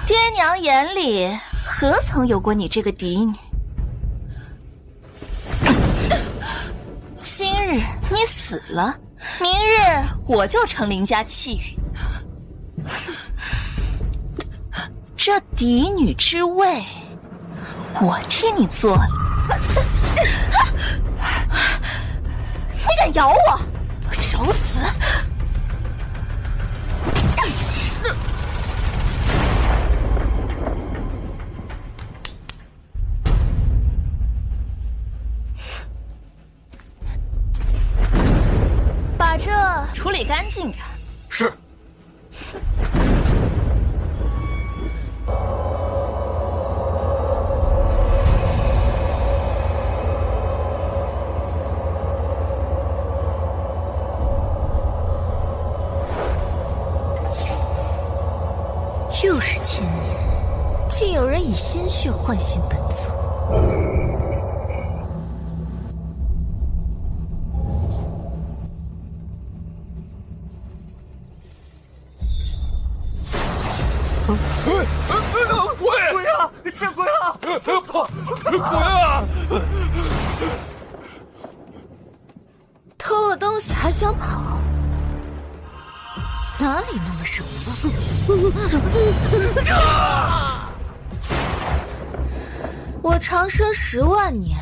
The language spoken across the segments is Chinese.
爹娘眼里何曾有过你这个嫡女？今日你死了，明日我就成林家弃女。这嫡女之位，我替你做了。你敢咬我，找死！把这处理干净点。是。又是千年，竟有人以鲜血唤醒本族。鬼啊！是鬼啊！鬼啊！偷了东西还想跑？哪里那么容易？我长生10万年，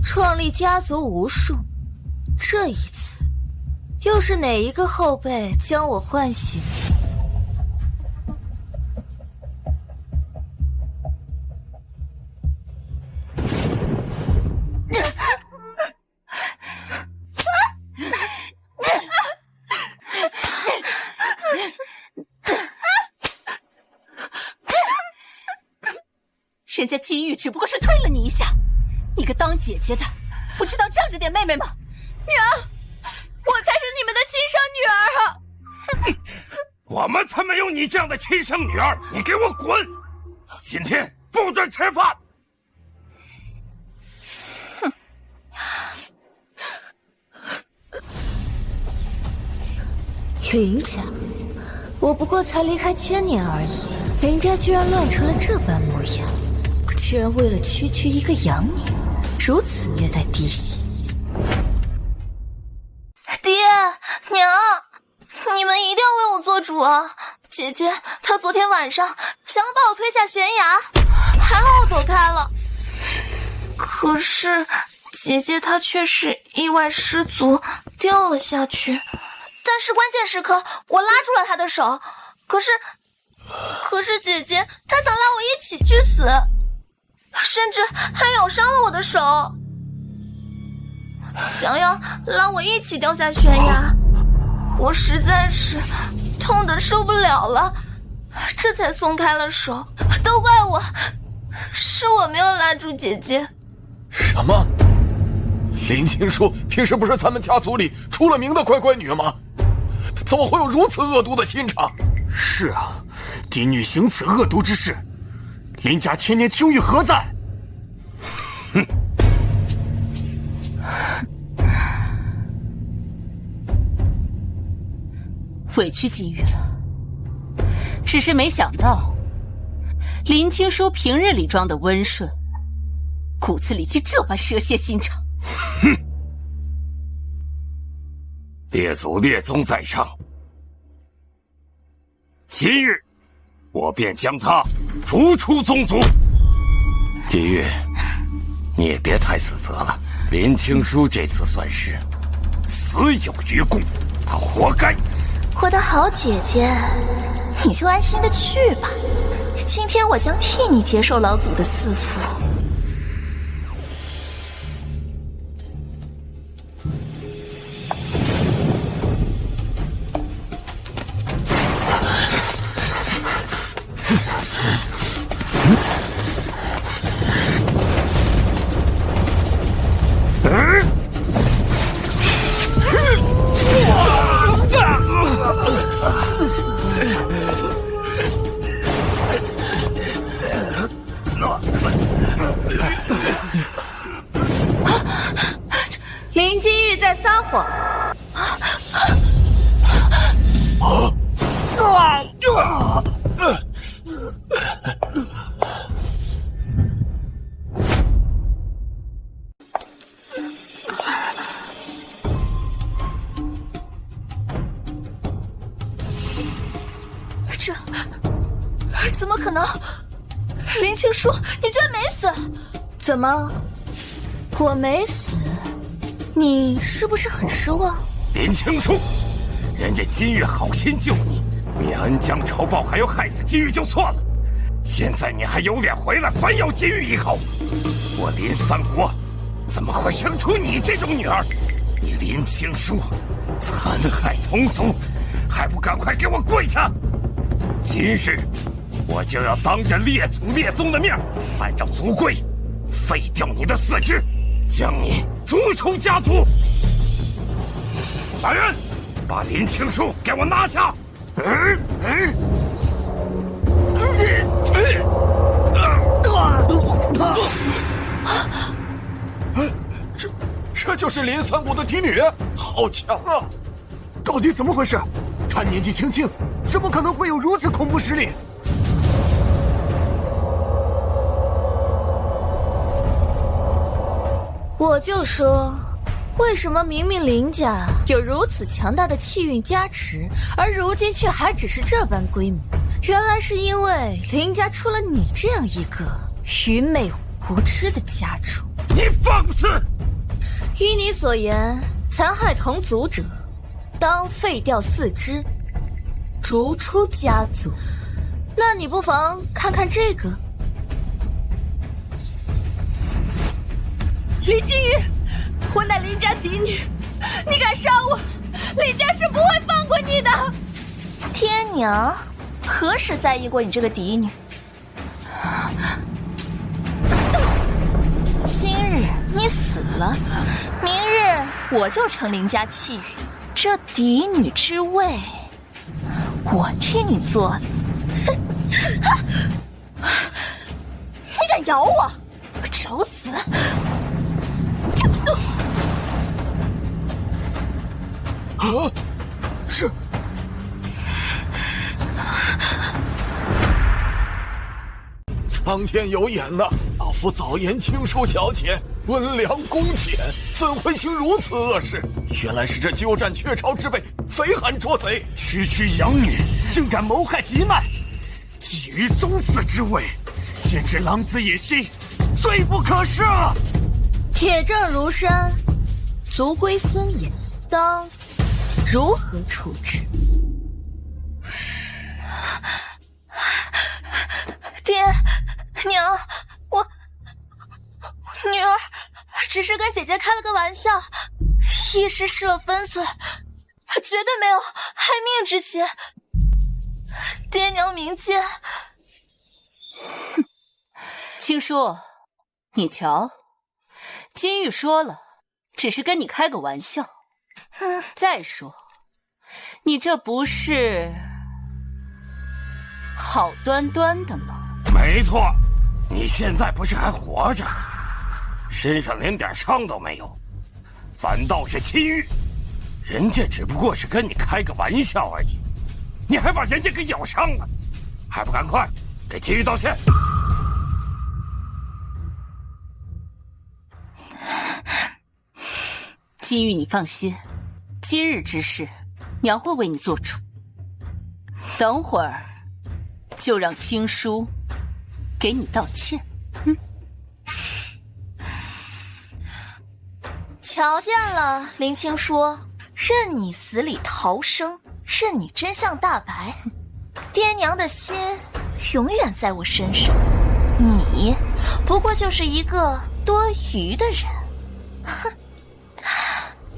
创立家族无数，这一次，又是哪一个后辈将我唤醒？人家姬玉只不过是推了你一下，你个当姐姐的，不知道仗着点妹妹吗？娘，我才是你们的亲生女儿啊！我们才没有你这样的亲生女儿！你给我滚！今天不准吃饭！哼！林家，我不过才离开1000年而已，林家居然乱成了这般模样。居然为了区区一个养女，如此虐待嫡系！爹娘，你们一定要为我做主啊！姐姐她昨天晚上想把我推下悬崖，还好我躲开了。可是姐姐她却是意外失足掉了下去，但是关键时刻我拉住了她的手，可是姐姐她想拉我一起去死。甚至还咬伤了我的手，想要拉我一起掉下悬崖，我实在是痛得受不了了，这才松开了手。都怪我，是我没有拉住姐姐。什么？林青书平时不是咱们家族里出了名的乖乖女吗？怎么会有如此恶毒的心肠？是啊，嫡女行此恶毒之事，林家千年清誉何在？哼！委屈金玉了，只是没想到林青书平日里装的温顺，骨子里竟这般蛇蝎心肠。哼！列祖列宗在上，今日我便将他逐出宗族。金玉，你也别太自责了。林青书这次算是死有余辜，他活该。我的好姐姐，你就安心的去吧。今天我将替你接受老祖的赐福。林金玉在撒谎。这怎么可能？林青书，你居然没死！怎么，我没死，你是不是很失望？林青书，人家金玉好心救你，你恩将仇报，还要害死金玉就错了，现在你还有脸回来反咬金玉一口？我林三国怎么会生出你这种女儿？你林青书残害同族，还不赶快给我跪下！今日我就要当着列祖列宗的面，按照族规废掉你的四肢，将你逐出家族。来人，把林青书给我拿下！这就是林三国的嫡女，好强啊！到底怎么回事？她年纪轻轻，怎么可能会有如此恐怖实力？我就说，为什么明明林家有如此强大的气运加持，而如今却还只是这般规模？原来是因为林家出了你这样一个愚昧无知的家主。你放肆！依你所言，残害同族者，当废掉四肢，逐出家族。那你不妨看看这个。林金玉，我乃林家嫡女，你敢杀我，林家是不会放过你的。爹娘何时在意过你这个嫡女？今日你死了，明日我就成林家气运，这嫡女之位，我替你做。你敢咬我，找死！啊！是。苍天有眼呐！老夫早言青书小姐温良恭俭，怎会行如此恶事？原来是这鸠占鹊巢之辈，贼喊捉贼，区区养女竟敢谋害嫡脉，觊觎宗嗣之位，简直狼子野心，罪不可赦！铁证如山，族规森严，当如何处置？爹娘，我女儿只是跟姐姐开了个玩笑，一时失了分寸，绝对没有害命之心。爹娘明鉴。青书，你瞧，金玉说了，只是跟你开个玩笑。再说，你这不是好端端的吗？没错，你现在不是还活着，身上连点伤都没有，反倒是秦玉，人家只不过是跟你开个玩笑而已，你还把人家给咬伤了，还不赶快给秦玉道歉！金玉，你放心，今日之事，娘会为你做主。等会儿就让青书给你道歉。瞧见了，林青书，任你死里逃生，任你真相大白，爹娘的心永远在我身上，你不过就是一个多余的人。哼！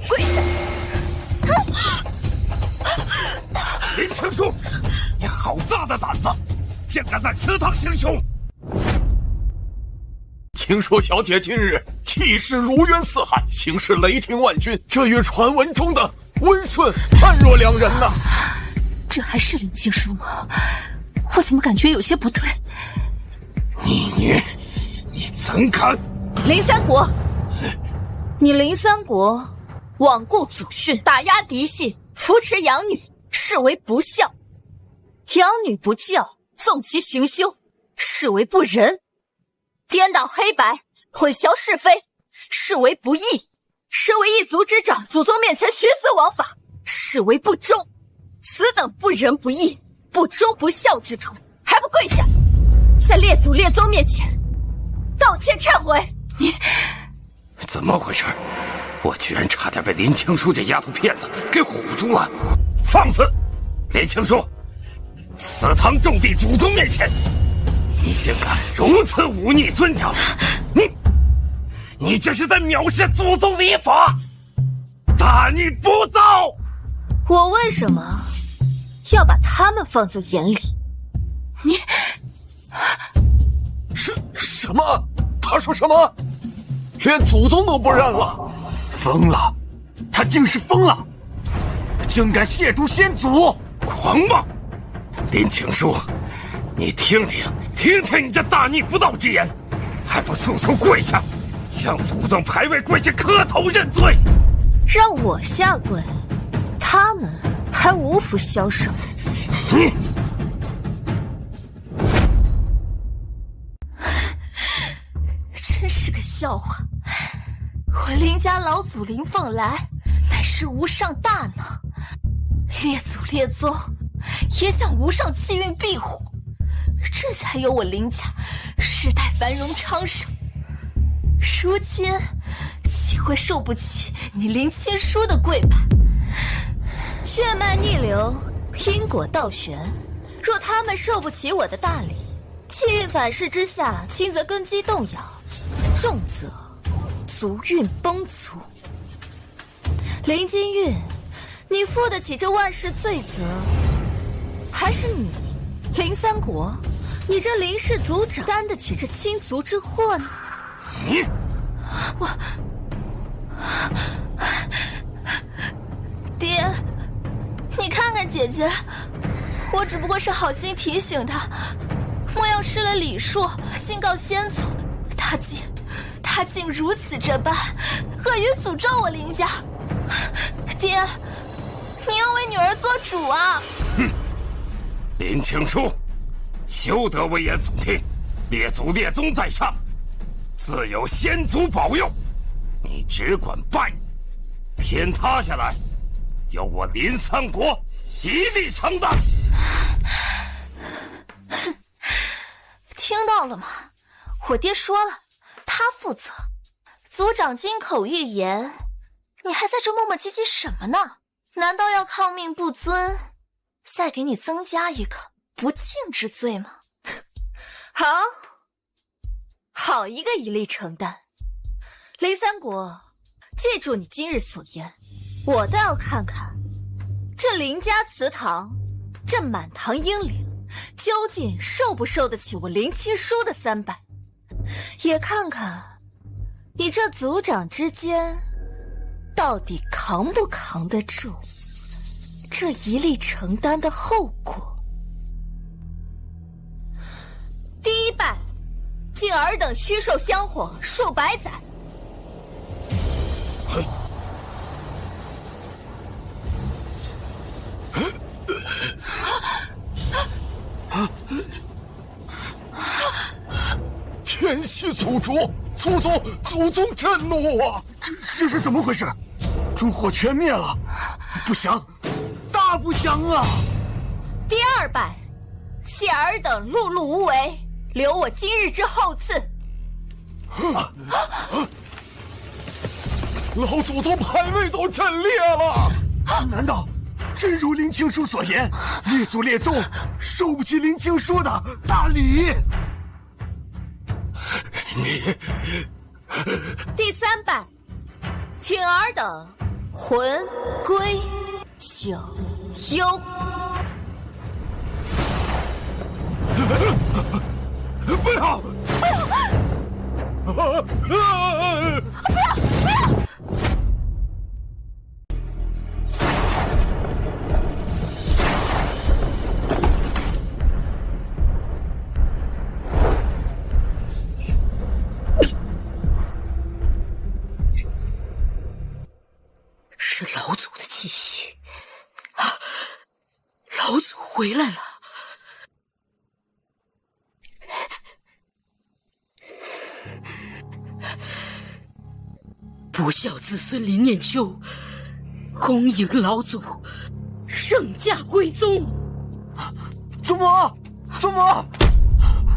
跪下！林青书，你好大的胆子，竟敢在祠堂行凶！青书小姐今日气势如渊四海，行事雷霆万钧，这与传闻中的温顺判若两人呐！这还是林青书吗？我怎么感觉有些不对？逆女，你怎敢！林三国，你林三国罔顾祖训，打压嫡系，扶持养女，视为不孝；养女不教，纵其行凶，视为不仁；颠倒黑白，混淆是非，视为不义；身为一族之长，祖宗面前徇私枉法，视为不忠。此等不仁不义，不忠不孝之徒，还不跪下，在列祖列宗面前道歉忏悔！你怎么回事？我居然差点被林青书这丫头片子给唬住了！放肆！林青书，祠堂种地祖宗面前，你竟敢如此忤逆尊长！你这是在藐视祖宗礼法，大逆不道！我为什么要把他们放在眼里？你什么？他说什么？连祖宗都不认了？疯了！他竟是疯了！竟敢亵渎先祖！狂妄！林青书，你听听你这大逆不道之言，还不速速跪下，向祖宗牌位跪下磕头认罪！让我下跪，他们还无福消受。真是个笑话！我林家老祖林凤来乃是无上大能，列祖列宗也想无上气运庇护，这才有我林家世代繁荣昌盛。如今岂会受不起你林青书的跪拜？血脉逆流，因果倒悬。若他们受不起我的大礼，气运反噬之下，轻则根基动摇，重则足运崩殂。林金玉，你负得起这万世罪责？还是你，林三国，你这林氏族长担得起这亲族之祸呢？爹，你看看姐姐，我只不过是好心提醒她，莫要失了礼数，敬告先祖。她竟如此这般，恶语诅咒我林家。爹，你要为女儿做主啊！林青书，休得危言耸听，列祖列宗在上，自有先祖保佑，你只管拜，天塌下来，由我林三国一力承担。听到了吗？我爹说了，他负责。族长金口玉言，你还在这磨磨唧唧什么呢？难道要抗命不遵，再给你增加一个不敬之罪吗？好一个一力承担。林三国，记住你今日所言，我倒要看看这林家祠堂，这满堂英灵究竟受不受得起我林青书的300，也看看你这族长之间到底扛不扛得住这一力承担的后果。第一拜，敬尔等虚受香火数百载。天息祖主，祖宗震怒啊！这是怎么回事？诸火全灭了，不祥，大不祥啊！第二拜，谢尔等碌碌无为，留我今日之后赐。老祖宗牌位都震裂了！难道真如林青书所言，列祖列宗受不起林青书的大礼？你第三拜，请尔等魂归九幽。不要！不要！是老祖的气息啊！老祖回来了。不孝子孙林念秋恭迎老祖圣驾归宗。祖母，祖母，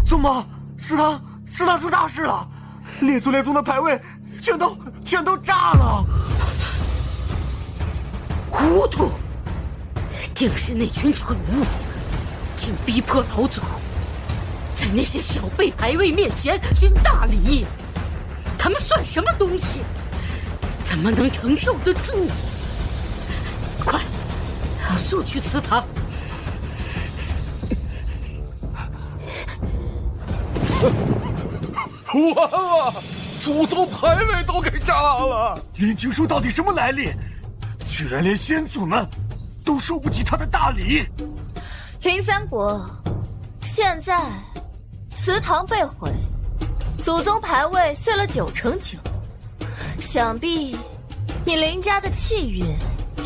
祖母，祠堂出大事了，列祖列宗的牌位全都炸了。糊涂！定是那群蠢物，竟逼迫老祖在那些小辈牌位面前行大礼，他们算什么东西？怎么能承受得住？快，速去祠堂！完了，祖宗牌位都给炸了！林青书到底什么来历？居然连先祖们都受不起他的大礼！林三国，现在祠堂被毁，祖宗牌位碎了99%，想必你林家的气运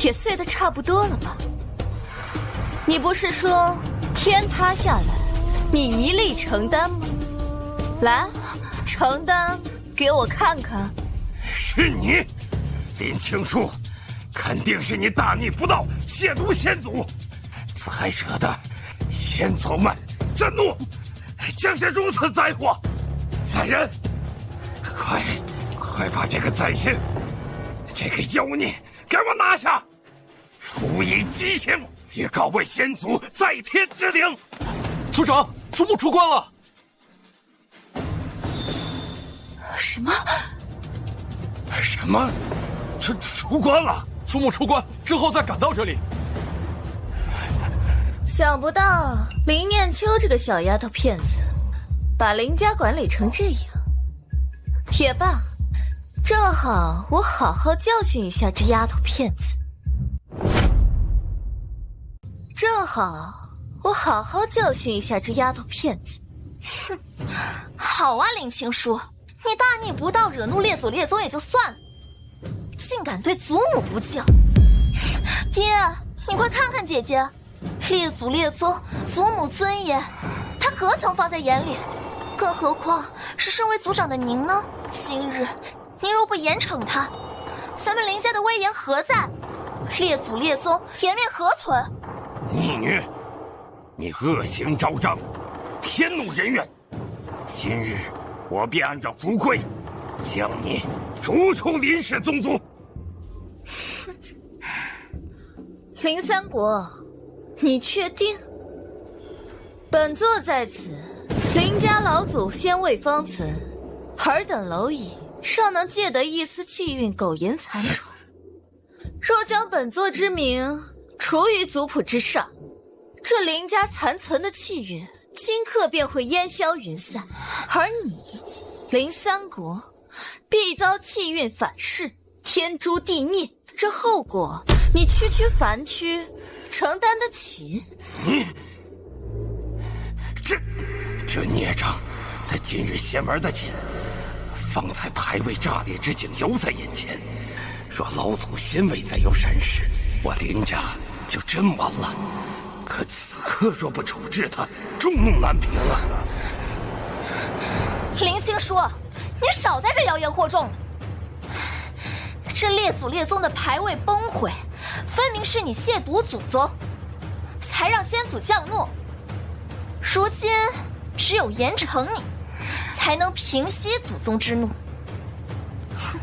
也碎得差不多了吧？你不是说天塌下来你一力承担吗？来，承担给我看看。是你，林青书，肯定是你大逆不道，亵渎先祖，才惹得先祖们震怒，降下如此灾祸。来人，快把这个宰相，这个妖孽给我拿下，处以极刑，也告为先祖在天之灵。族长，祖母出关了。什么？出关了？祖母出关之后再赶到这里。想不到林念秋这个小丫头片子，把林家管理成这样。也罢，正好我好好教训一下这丫头片子。哼，好啊，林青书，你大逆不道，惹怒列祖列宗也就算了，竟敢对祖母不敬。爹，你快看看姐姐，列祖列宗、祖母尊严，她何曾放在眼里？更何况是身为族长的您呢？今日您若不严惩她，咱们林家的威严何在？列祖列宗颜面何存？逆女，你恶行昭彰，天怒人怨。今日我便按照族规，将你逐出林氏宗族。林三国，你确定？本座在此，林家老祖先位方存，尔等蝼蚁尚能借得一丝气运，苟延残喘。若将本座之名除于族谱之上，这林家残存的气运，顷刻便会烟消云散，而你林三国必遭气运反噬，天诛地灭。这后果，你区区凡躯承担得起？你这孽障，他今日先玩得紧，方才牌位炸裂之景犹在眼前。若老祖先位再有闪失，我林家就真完了。可此刻若不处置他，众怒难平了。林青书，你少在这妖言惑众了。这列祖列宗的牌位崩毁，分明是你亵渎祖宗，才让先祖降怒。如今只有严惩你，才能平息祖宗之怒。哼，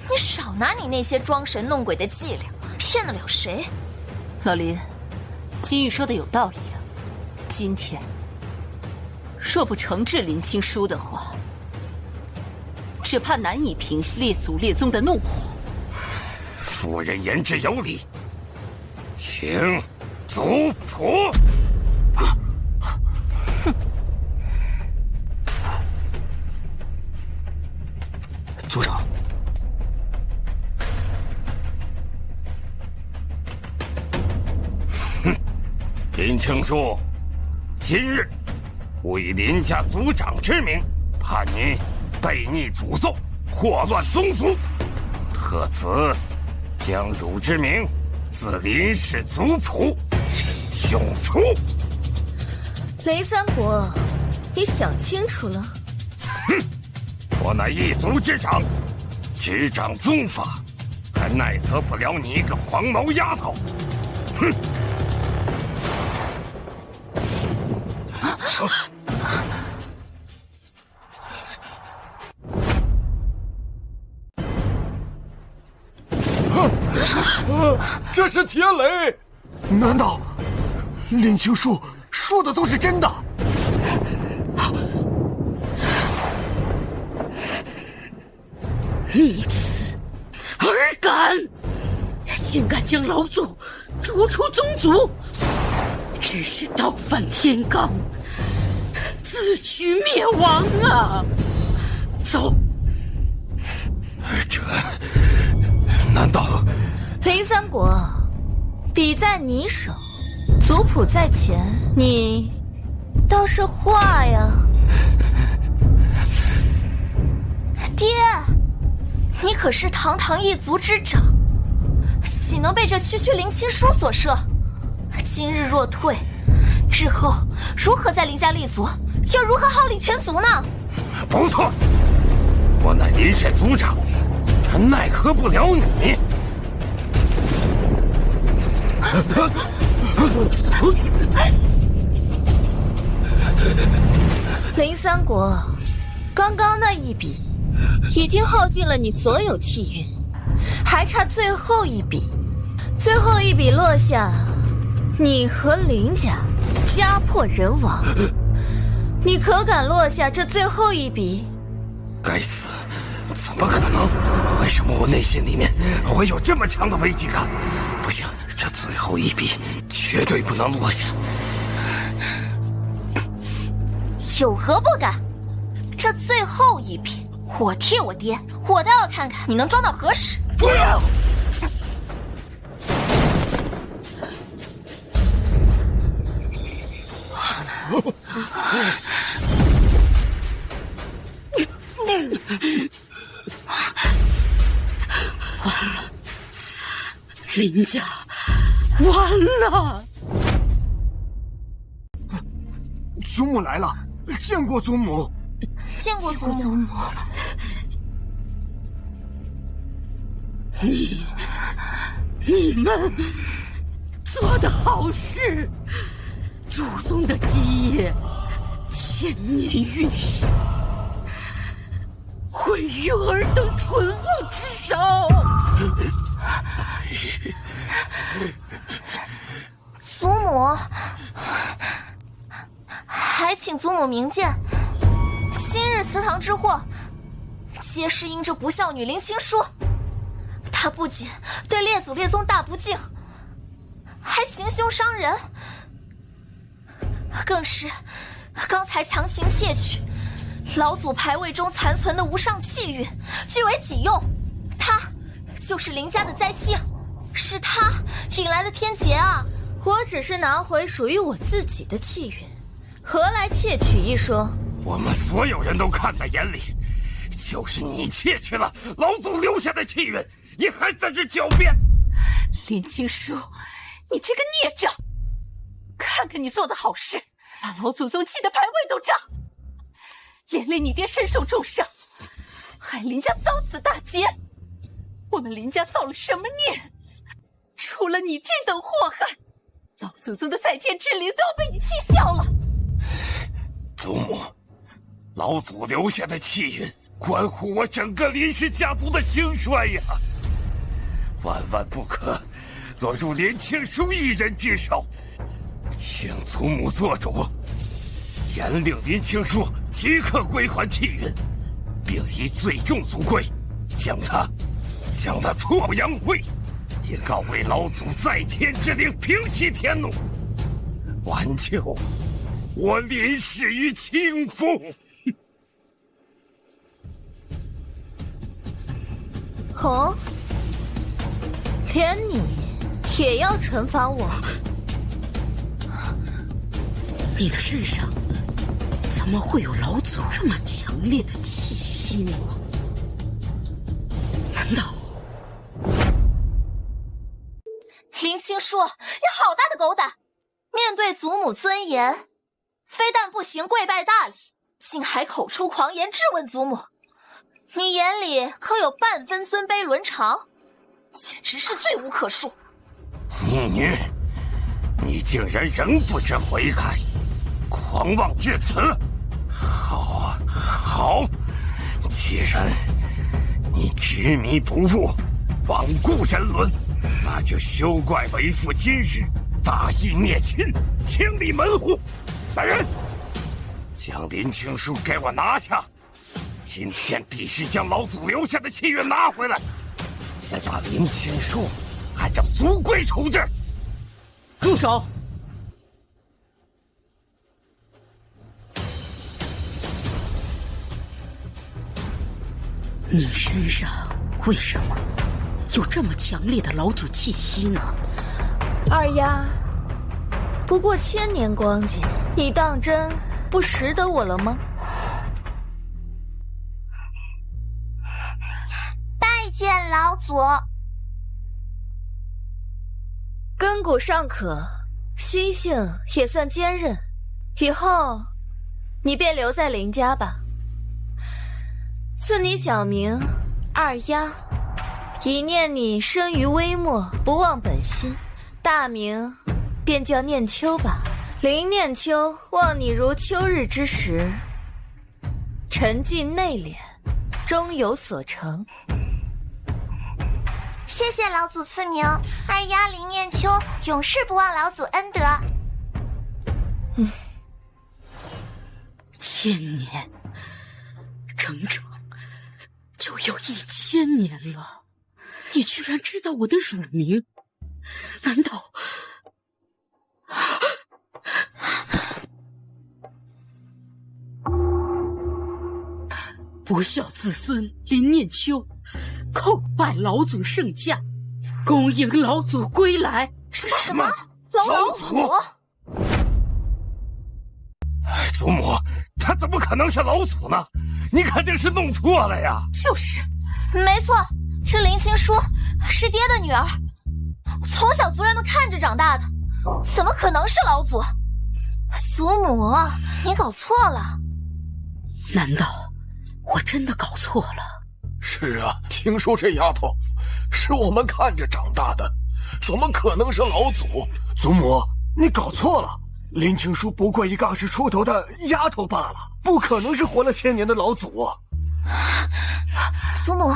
你少拿你那些装神弄鬼的伎俩，骗得了谁？老林，金玉说的有道理啊。今天若不惩治林青书的话，只怕难以平息列祖列宗的怒火。夫人言之有理，请族谱。族长，林青书，今日我以林家族长之名，判你悖逆祖宗，祸乱宗族，特此将汝之名自林氏族谱永除。雷三国，你想清楚了？哼，我乃一族之长，执掌宗法，还奈何不了你一个黄毛丫头。哼！这是铁雷！难道林青书说的都是真的？逆子而敢，竟敢将老祖逐出宗族，真是倒反天罡，自取灭亡啊！走。这难道林三国，笔在你手，族谱在前，你倒是话呀！爹，你可是堂堂一族之长，岂能被这区区林青书所摄？今日若退，日后如何在林家立足？又如何号令全族呢？不错，我乃林氏族长，奈何不了你。林三国，刚刚那一笔已经耗尽了你所有气运，还差最后一笔。最后一笔落下，你和林家家破人亡。你可敢落下这最后一笔？该死，怎么可能？为什么我内心里面会有这么强的危机感？不行，这最后一笔绝对不能落下。有何不敢？这最后一笔，我替我爹，我倒要看看你能装到何时！不要！完了，林家完了！祖母来了，见过祖母。见过祖母。你们做的好事，祖宗的基业千年运势，会于尔等蠢物之手。祖母，还请祖母明鉴。今日祠堂之祸，皆是因这不孝女林青书。她不仅对列祖列宗大不敬，还行凶伤人，更是刚才强行窃取老祖牌位中残存的无上气运，据为己用。她就是林家的灾星，是她引来的天劫啊！我只是拿回属于我自己的气运，何来窃取一说？我们所有人都看在眼里，就是你窃取了老祖留下的气运，你还在这狡辩！林青书，你这个孽障！看看你做的好事，把老祖宗气的牌位都炸，连累你爹身受重伤，害林家遭此大劫。我们林家造了什么孽？除了你这等祸害，老祖宗的在天之灵都要被你气消了。祖母，老祖留下的气运关乎我整个林氏家族的兴衰呀，万万不可落入林青书一人之手。请祖母做主，严令林青书即刻归还气运，并以罪重族规，将他挫阳会，以告为老祖在天之灵，平息天怒，挽救我林氏于倾覆。哦，连你也要惩罚我？你的身上怎么会有老祖这么强烈的气息呢？难道林青书，你好大的狗胆！面对祖母尊严，非但不行跪拜大礼，竟还口出狂言质问祖母。你眼里可有半分尊卑伦常？简直是罪无可恕！逆女，你竟然仍不知悔改，狂狂妄至此。好，既然你执迷不悟，罔顾人伦，那就休怪为父今日大义灭亲，清理门户。来人，将林青书给我拿下！今天必须将老祖留下的契约拿回来，再把林青书按照族规处置。住手！你身上为什么有这么强烈的老祖气息呢？二丫，不过1000年光景，你当真不识得我了吗？拜见老祖。根骨尚可，心性也算坚韧，以后你便留在林家吧。赐你小名二丫，以念你生于微末，不忘本心，大名便叫念秋吧。林念秋，望你如秋日之时，沉静内敛，终有所成。谢谢老祖赐名，二丫林念秋永世不忘老祖恩德。1000年，整整就有1000年了，你居然知道我的乳名？难道？不孝子孙林念秋，叩拜老祖圣驾，恭迎老祖归来。什么？老祖？祖母，他怎么可能是老祖呢？你肯定是弄错了呀！就是，没错，这林青书是爹的女儿，从小族人们看着长大的，怎么可能是老祖？祖母，你搞错了。难道我真的搞错了？是啊，青书这丫头是我们看着长大的，怎么可能是老祖？祖母，你搞错了，林青书不过一个20出头的丫头罢了，不可能是活了1000年的老祖。祖母，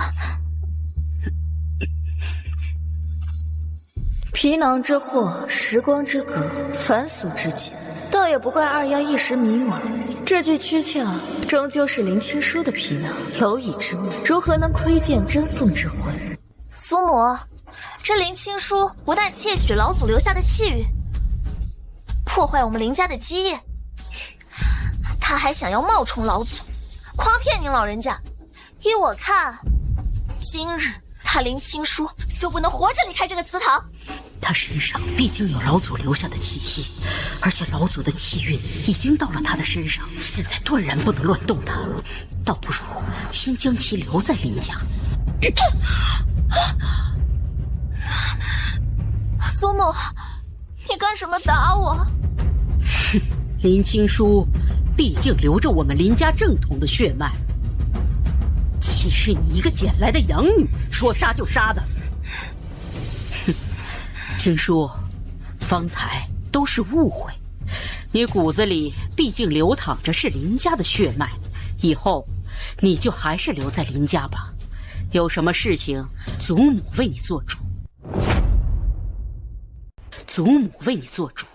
皮囊之祸，时光之隔，凡俗之见，倒也不怪二丫一时迷惘。这具躯壳终究是林青书的皮囊，蝼蚁之命，如何能窥见真凤之魂？祖母，这林青书不但窃取老祖留下的契约，破坏我们林家的基业，他还想要冒充老祖，诓骗您老人家。依我看，今日他林青书就不能活着离开这个祠堂。他身上毕竟有老祖留下的气息，而且老祖的气运已经到了他的身上，现在断然不能乱动他，倒不如先将其留在林家。祖母，你干什么打我？哼，林青书毕竟留着我们林家正统的血脉，岂是你一个捡来的养女说杀就杀的？哼，青书，方才都是误会，你骨子里毕竟流淌着是林家的血脉，以后你就还是留在林家吧，有什么事情祖母为你做主。祖母为你做主。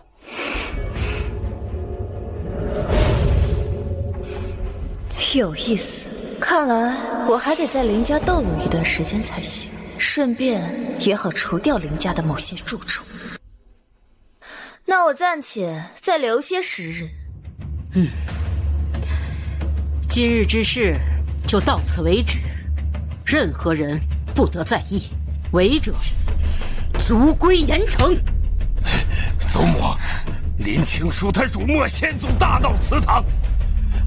有意思，看来我还得在林家逗留一段时间才行，顺便也好除掉林家的某些蛀虫。那我暂且再留些时日。今日之事就到此为止，任何人不得再议，违者族规严惩。祖母，林青书他辱没先祖大闹祠堂，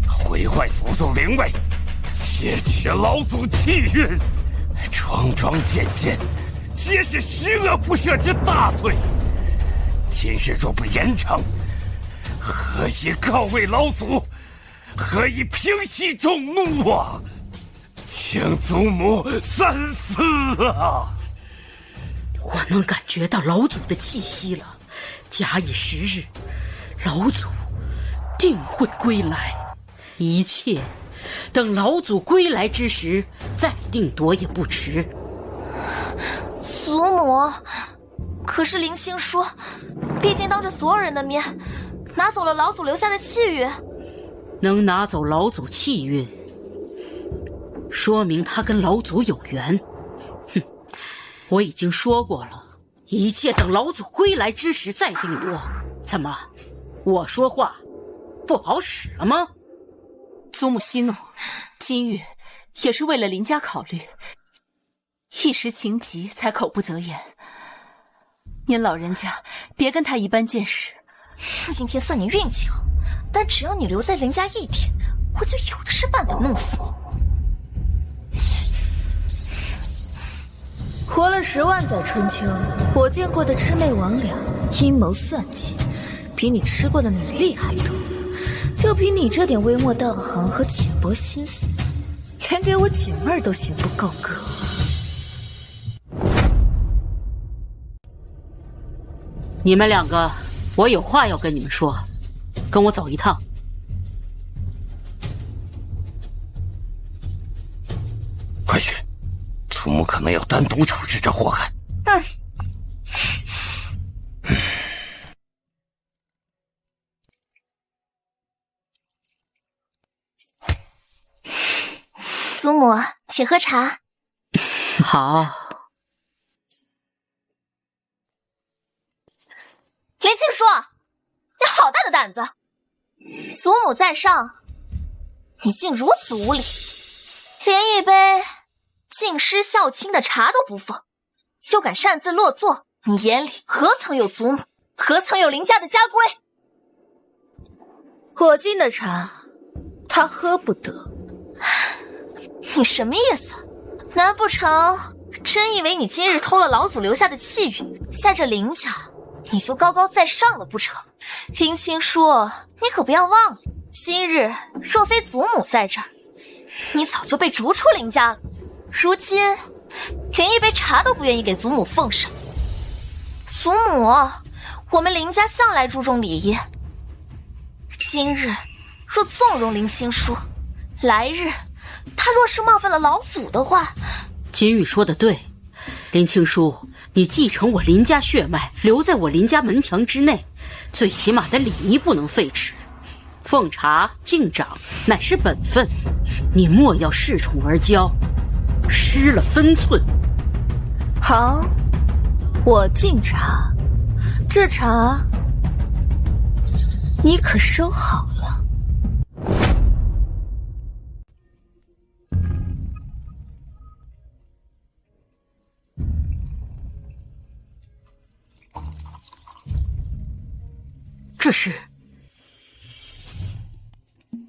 毁坏祖宗灵位，窃取老祖气运，桩桩件件皆是十恶不赦之大罪。今日若不严惩，何以告慰老祖？何以平息众怒啊？请祖母三思啊！我能感觉到老祖的气息了，假以时日，老祖定会归来，一切等老祖归来之时再定夺也不迟。祖母，可是林青书，毕竟当着所有人的面，拿走了老祖留下的气运。能拿走老祖气运，说明他跟老祖有缘。哼，我已经说过了，一切等老祖归来之时再定夺。怎么，我说话不好使了吗？祖母息怒，金玉也是为了林家考虑，一时情急才口不择言。您老人家别跟他一般见识。今天算你运气好，但只要你留在林家一天，我就有的是办法弄死你。活了10万载春秋，我见过的魑魅魍魉、阴谋算计，比你吃过的女厉害多。就凭你这点微末道行和浅薄心思，连给我解闷儿都嫌不够格。你们2个，我有话要跟你们说，跟我走一趟。快去，祖母可能要单独处置这祸害。祖母，请喝茶。好。林青书，你好大的胆子！祖母在上，你竟如此无礼，连一杯敬师孝亲的茶都不放，就敢擅自落座，你眼里何曾有祖母，何曾有林家的家规？我敬的茶，他喝不得。你什么意思？难不成真以为你今日偷了老祖留下的气运，在这林家你就高高在上了不成？林青书，你可不要忘了，今日若非祖母在这儿，你早就被逐出林家了。如今连一杯茶都不愿意给祖母奉上。祖母，我们林家向来注重礼仪，今日若纵容林青书，来日他若是冒犯了老祖的话。金玉说的对，林青书，你继承我林家血脉，留在我林家门墙之内，最起码的礼仪不能废弛。奉茶敬长乃是本分，你莫要恃宠而骄，失了分寸。好，我敬茶，这茶你可收好了。这是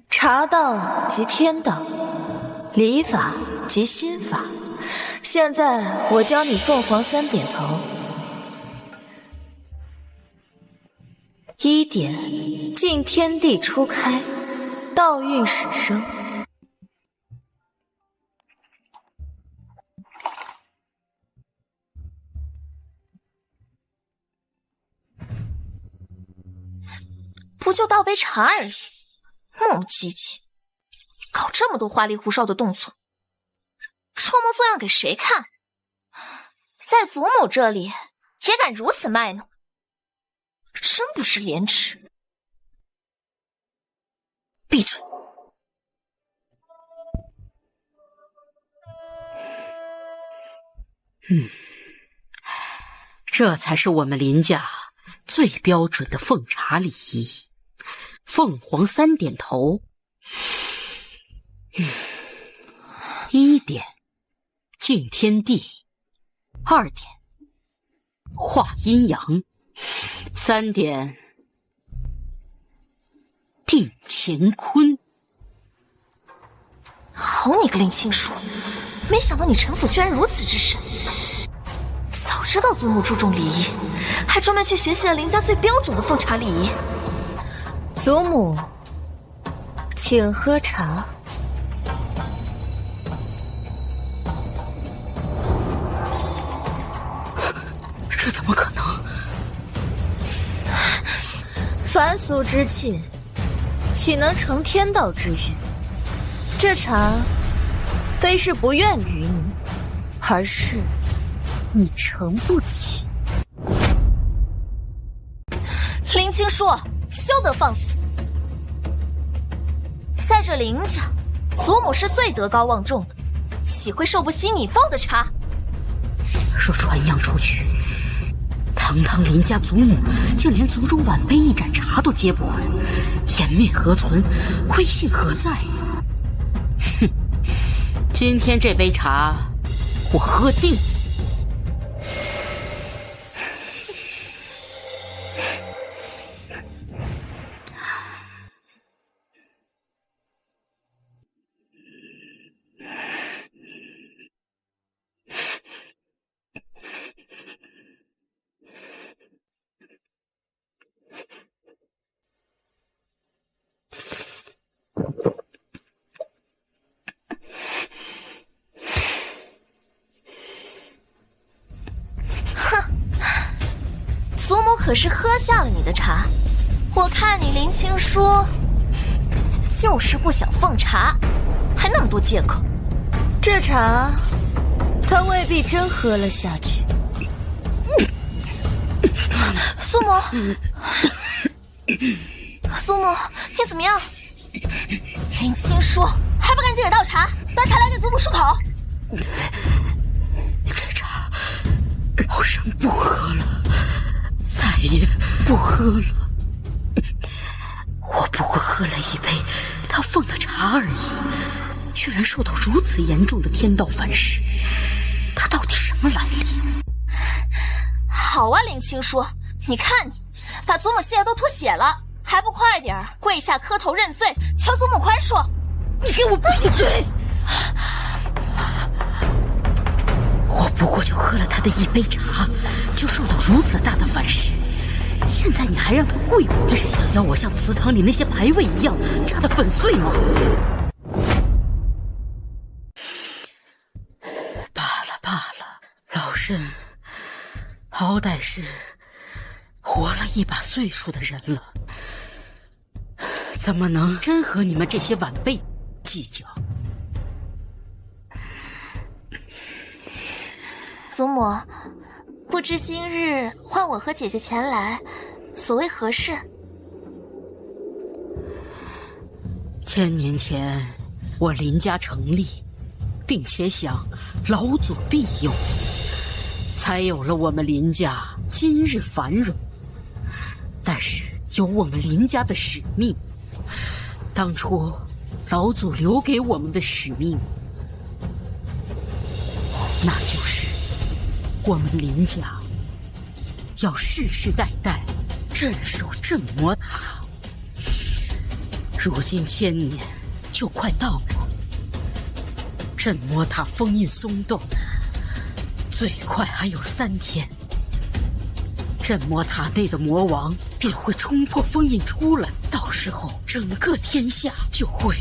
茶道即天道，礼法即心法。现在我教你凤凰3点头。1点，敬天地初开，道运始生。不就倒杯茶而已，磨磨唧唧，搞这么多花里胡哨的动作，装模作样给谁看？在祖母这里也敢如此卖弄，真不知廉耻！闭嘴！这才是我们林家最标准的奉茶礼仪。凤凰3点头。1点，敬天地；2点，化阴阳；3点，定乾坤。好你个林青书，没想到你城府居然如此之深。早知道祖母注重礼仪，还专门去学习了林家最标准的奉茶礼仪。祖母，请喝茶。这怎么可能？凡俗之气，岂能成天道之欲？这茶，非是不愿与你，而是你承不起。林青书，休得放肆！在这林家，祖母是最德高望重的，岂会受不起你放的茶？若传扬出去，堂堂林家祖母竟连族中晚辈一盏茶都接不完，颜面何存，威信何在？哼！今天这杯茶，我喝定。祖母可是喝下了你的茶，我看你林青书就是不想奉茶，还那么多借口。这茶，他未必真喝了下去。苏母，苏母，你怎么样？林青书，还不赶紧给倒茶，端茶来给祖母漱口。这茶，老身不喝了。再也不喝了。我不过喝了一杯他奉的茶而已，居然受到如此严重的天道反噬，他到底什么来历？好啊，林青书，你看你把祖母气得都吐血了，还不快点儿跪下磕头认罪，求祖母宽恕！你给我闭嘴！我不过就喝了他的一杯茶，就受到如此大的反噬。现在你还让他跪我，这是想要我像祠堂里那些牌位一样炸得粉碎吗？罢了罢了，老身好歹是活了一把岁数的人了，怎么能真和你们这些晚辈计较？祖母，不知今日唤我和姐姐前来，所谓何事？1000年前，我林家成立，并且想老祖庇佑，才有了我们林家今日繁荣。但是有我们林家的使命，当初老祖留给我们的使命，那就是我们林家要世世代代镇守镇魔塔。如今1000年就快到了，镇魔塔封印松动，最快还有3天，镇魔塔内的魔王便会冲破封印出来，到时候整个天下就会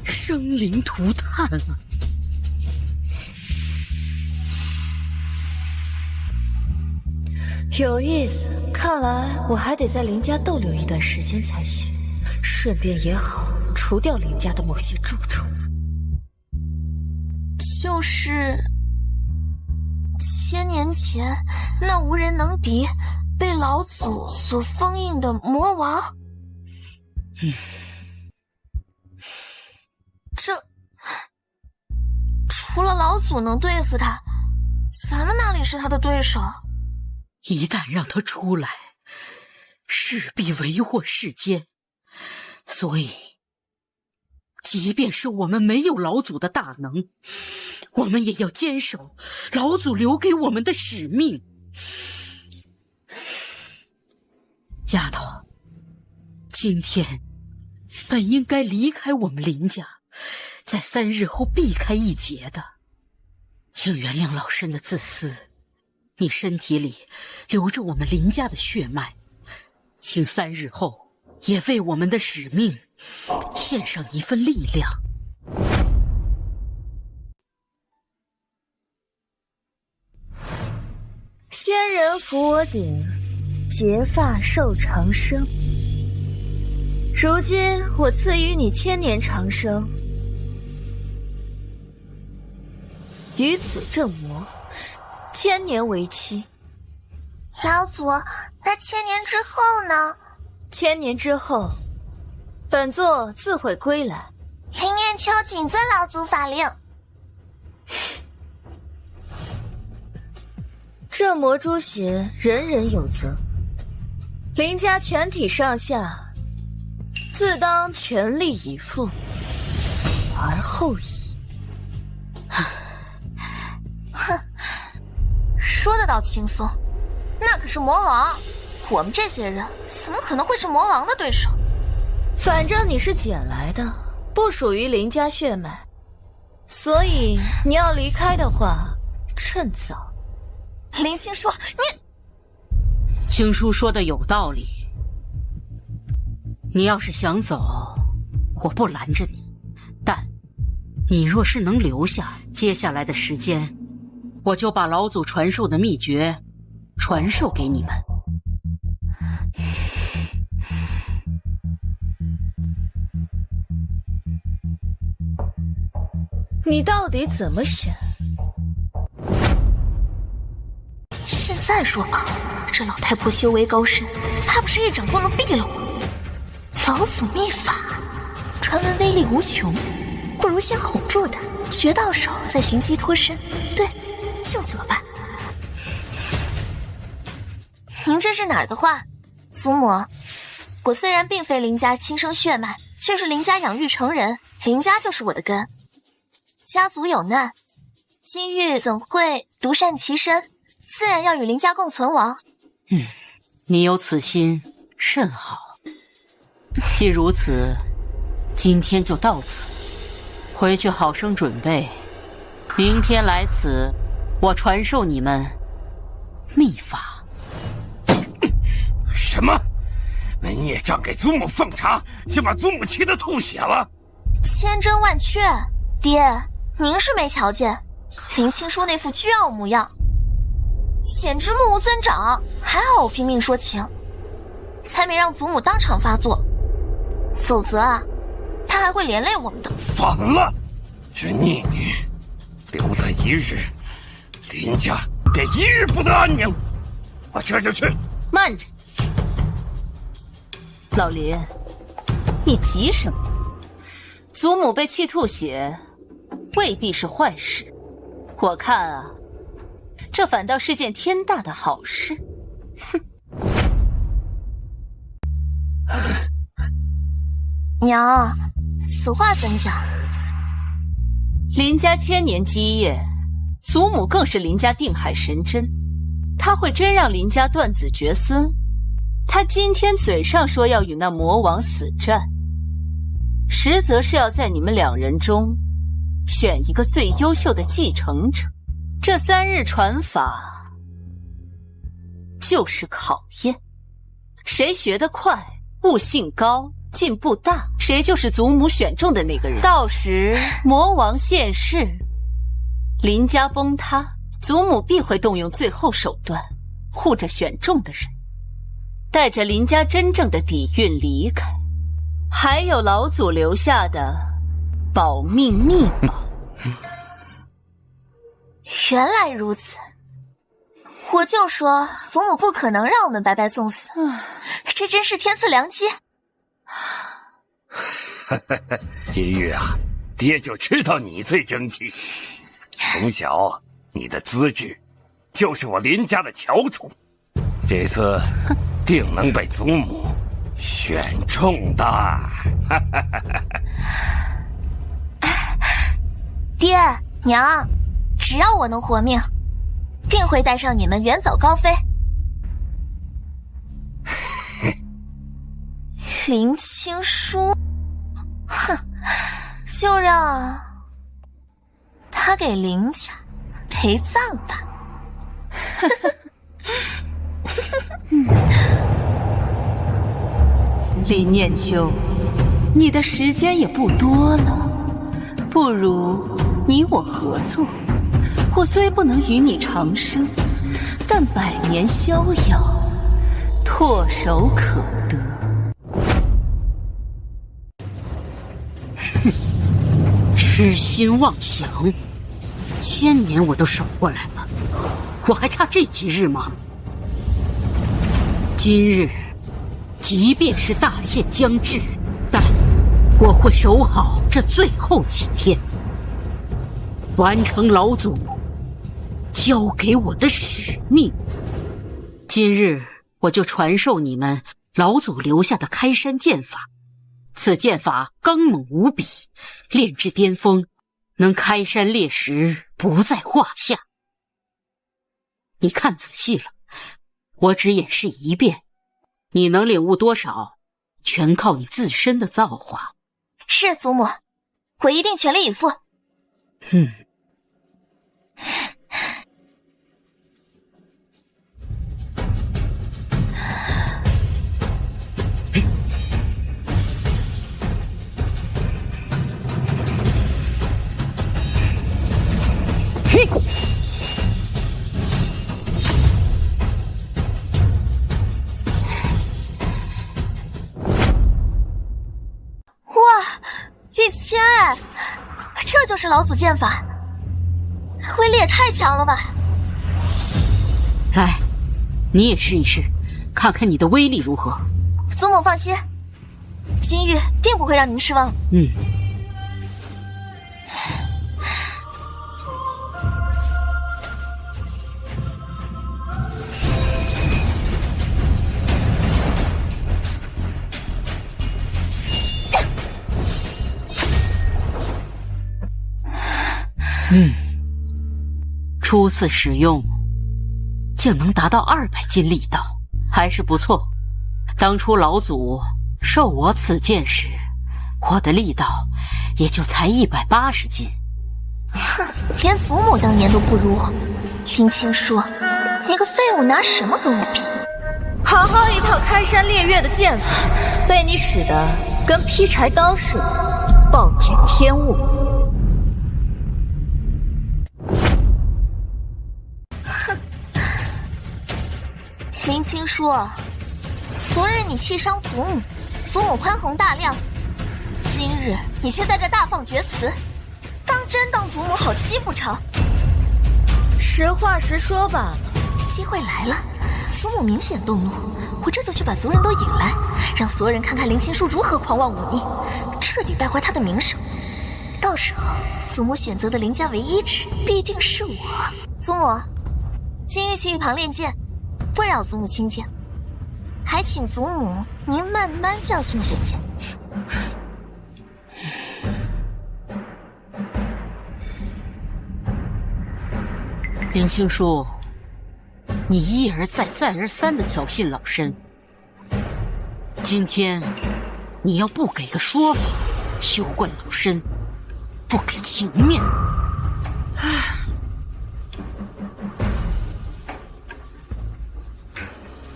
生灵涂炭了。有意思，看来我还得在林家逗留一段时间才行，顺便也好除掉林家的某些蛀虫。就是1000年前那无人能敌、被老祖所封印的魔王。这除了老祖能对付他，咱们哪里是他的对手？一旦让他出来，势必为祸世间。所以，即便是我们没有老祖的大能，我们也要坚守老祖留给我们的使命。丫头，今天本应该离开我们林家，在3日后避开一劫的，请原谅老身的自私。你身体里流着我们林家的血脉，请3日后也为我们的使命献上一份力量。仙人扶我顶，结发寿长生。如今我赐予你1000年长生，于此正魔，1000年为期。老祖，那1000年之后呢？1000年之后，本座自会归来。林念秋谨遵老祖法令。这魔诛邪，人人有责。林家全体上下，自当全力以赴，死而后已。哼，说得倒轻松，那可是魔王，我们这些人怎么可能会是魔王的对手？反正你是捡来的，不属于林家血脉，所以你要离开的话，趁早。林青说：“你……”青叔说的有道理。你要是想走，我不拦着你，但你若是能留下，接下来的时间，我就把老祖传授的秘诀传授给你们。你到底怎么选？现在说吧，这老太婆修为高深，怕不是一掌就能毙了我。老祖秘法，传闻威力无穷，不如先哄住他，学到手再寻机脱身。对，就这么办。您这是哪儿的话？祖母，我虽然并非林家亲生血脉，却是林家养育成人，林家就是我的根。家族有难，金玉怎会独善其身？自然要与林家共存亡。你有此心，甚好。既如此，今天就到此，回去好生准备。明天来此，我传授你们秘法。什么？那孽障给祖母奉茶，就把祖母气得吐血了？千真万确，爹，您是没瞧见林青说那副倨傲模样，简直目无尊长。还好我拼命说情，才没让祖母当场发作，否则啊，他还会连累我们的。反了，这孽女留他一日，林家便一日不得安宁。我这就去。慢着，老林，你急什么？祖母被气吐血，未必是坏事。我看啊，这反倒是件天大的好事。哼！娘，此话怎讲？林家1000年基业，祖母更是林家定海神针，他会真让林家断子绝孙？他今天嘴上说要与那魔王死战，实则是要在你们2人中选一个最优秀的继承者。这3日传法就是考验，谁学得快，悟性高，进步大，谁就是祖母选中的那个人。到时魔王现世，林家崩塌，祖母必会动用最后手段护着选中的人，带着林家真正的底蕴离开。还有老祖留下的保命秘宝。原来如此，我就说祖母不可能让我们白白送死，这真是天赐良机。金玉啊，爹就知道你最争气。从小你的资质就是我林家的翘楚，这次定能被祖母选中的。爹娘，只要我能活命，定会带上你们远走高飞。林青书，哼，就让他给林家陪葬吧。林念秋，你的时间也不多了，不如你我合作。我虽不能与你长生，但百年逍遥，唾手可得。痴心妄想，1000年我都守过来了，我还差这几日吗？今日，即便是大限将至，但我会守好这最后几天，完成老祖交给我的使命。今日我就传授你们老祖留下的开山剑法。此剑法刚猛无比，炼至巅峰，能开山裂石，不在话下。你看仔细了，我只演示一遍，你能领悟多少，全靠你自身的造化。是祖母，我一定全力以赴。哇，1000哎，这就是老祖剑法，威力也太强了吧！来，你也试一试，看看你的威力如何。祖母放心，今日定不会让您失望。初次使用竟能达到200斤力道，还是不错。当初老祖授我此剑时，我的力道也就才180斤。哼，连祖母当年都不如我。林青书，你个废物，拿什么跟我比？好好一套开山裂月的剑法，被你使得跟劈柴刀似的，暴殄天物。林青书，昨日你弃伤祖母，祖母宽宏大量，今日你却在这大放厥词，当祖母好欺负成？实话实说罢了。机会来了，祖母明显动怒，我这就去把族人都引来，让所有人看看林青书如何狂妄忤逆，彻底败坏他的名声。到时候，祖母选择的林家唯一指必定是我。祖母，今日去一旁练剑，不扰祖母亲近，还请祖母您慢慢教训姐姐。林青书，你一而再再而三地挑衅老身，今天你要不给个说法，休怪老身不给情面。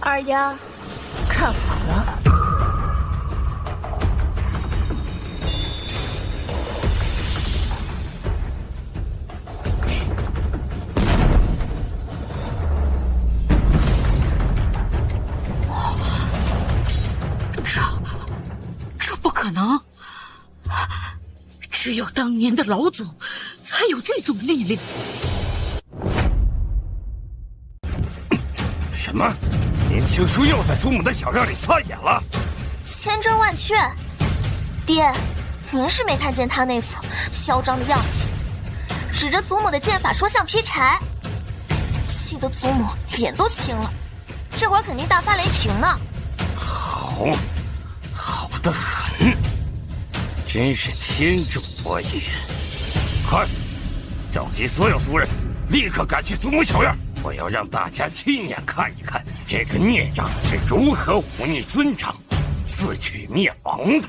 二丫，看好了。这不可能，只有当年的老祖才有这种力量。什么？林青书又在祖母的小院里撒野了？千真万确，爹，您是没看见他那副嚣张的样子，指着祖母的剑法说像劈柴，气得祖母脸都青了，这会儿肯定大发雷霆呢。好得很，真是天助我也！快，召集所有族人，立刻赶去祖母小院，我要让大家亲眼看一看这个孽障是如何忤逆尊长、自取灭亡的。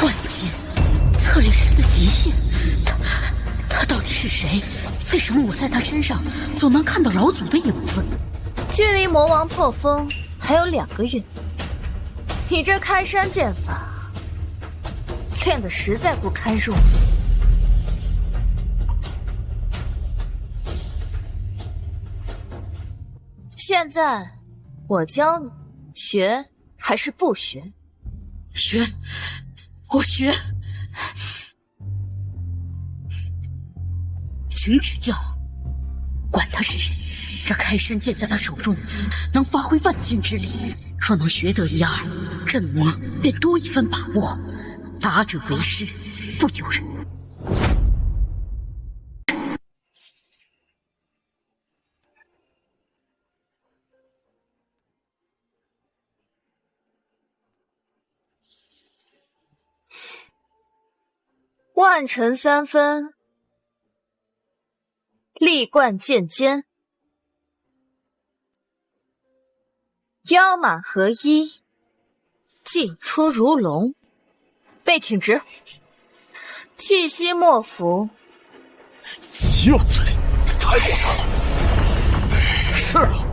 万剑，策略师的极限，他到底是谁？为什么我在他身上总能看到老祖的影子？距离魔王破风还有2个月，你这开山剑法练得实在不堪入目。现在我教你，学还是不学？学，我学，请指教。管他是谁，这开山剑在他手中能发挥万钧之力，若能学得一二，镇魔便多一分把握。达者为师，不由人。万尘三分，力贯剑尖，腰马合一，进出如龙。背挺直，气息莫服。岂有此理！太过分了。是啊，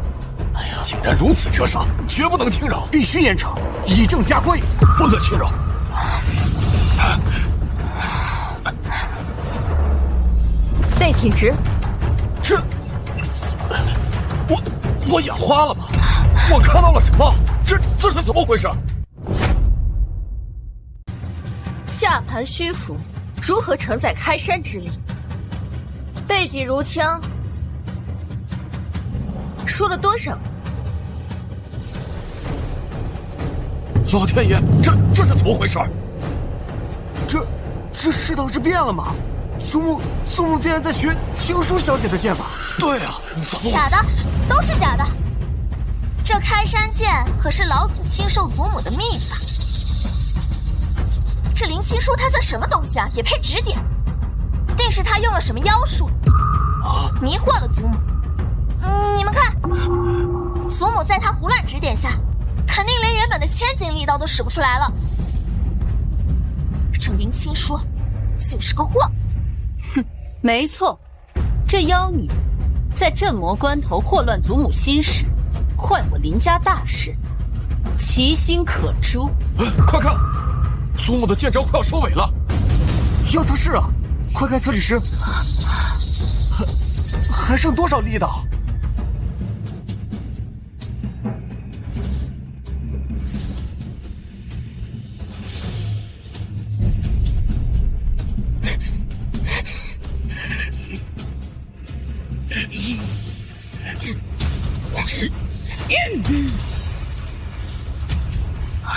哎呀，竟然如此折杀，绝不能轻饶，必须严惩，以正家规，不得轻饶。背挺直。这，我眼花了吗？我看到了什么？这是怎么回事？下盘虚浮，如何承载开山之力？背脊如枪，说了多少？老天爷，这是怎么回事？这世道是变了吗？祖母竟然在学青书小姐的剑法。对啊，怎么假的，都是假的。这开山剑可是老祖亲授祖母的秘法。这林青书他算什么东西啊？也配指点？定是他用了什么妖术，迷惑了祖母。你们看，祖母在他胡乱指点下，肯定连原本的千斤力道都使不出来了。这林青书竟是个货！哼，没错，这妖女在镇魔关头祸乱祖母心事，坏我林家大事，其心可诛。快看，祖母的剑招快要收尾了。要测试啊！快看测力时，还剩多少力道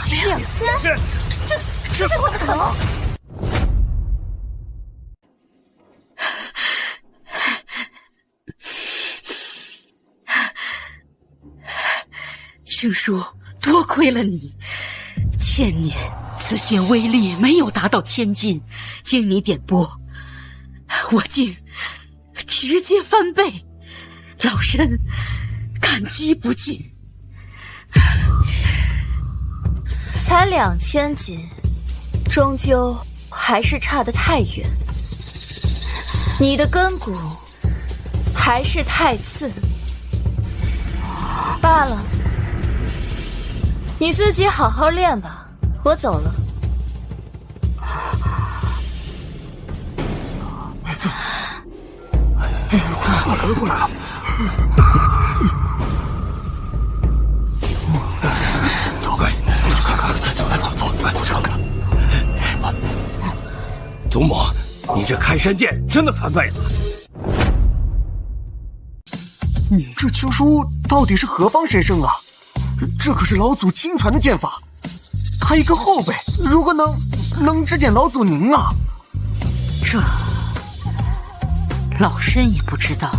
？2000，这怎么可能？青书，多亏了你，千年此剑威力没有达到千斤，经你点拨，我竟直接翻倍，老身感激不尽。才2000斤，终究还是差得太远。你的根骨还是太次，罢了，你自己好好练吧，我走了。过来了。走开，看看，走，快上看。祖母，你这开山剑真的翻倍了。这青书到底是何方神圣啊？这可是老祖亲传的剑法，他一个后辈，如果能指点老祖您啊！这老身也不知道。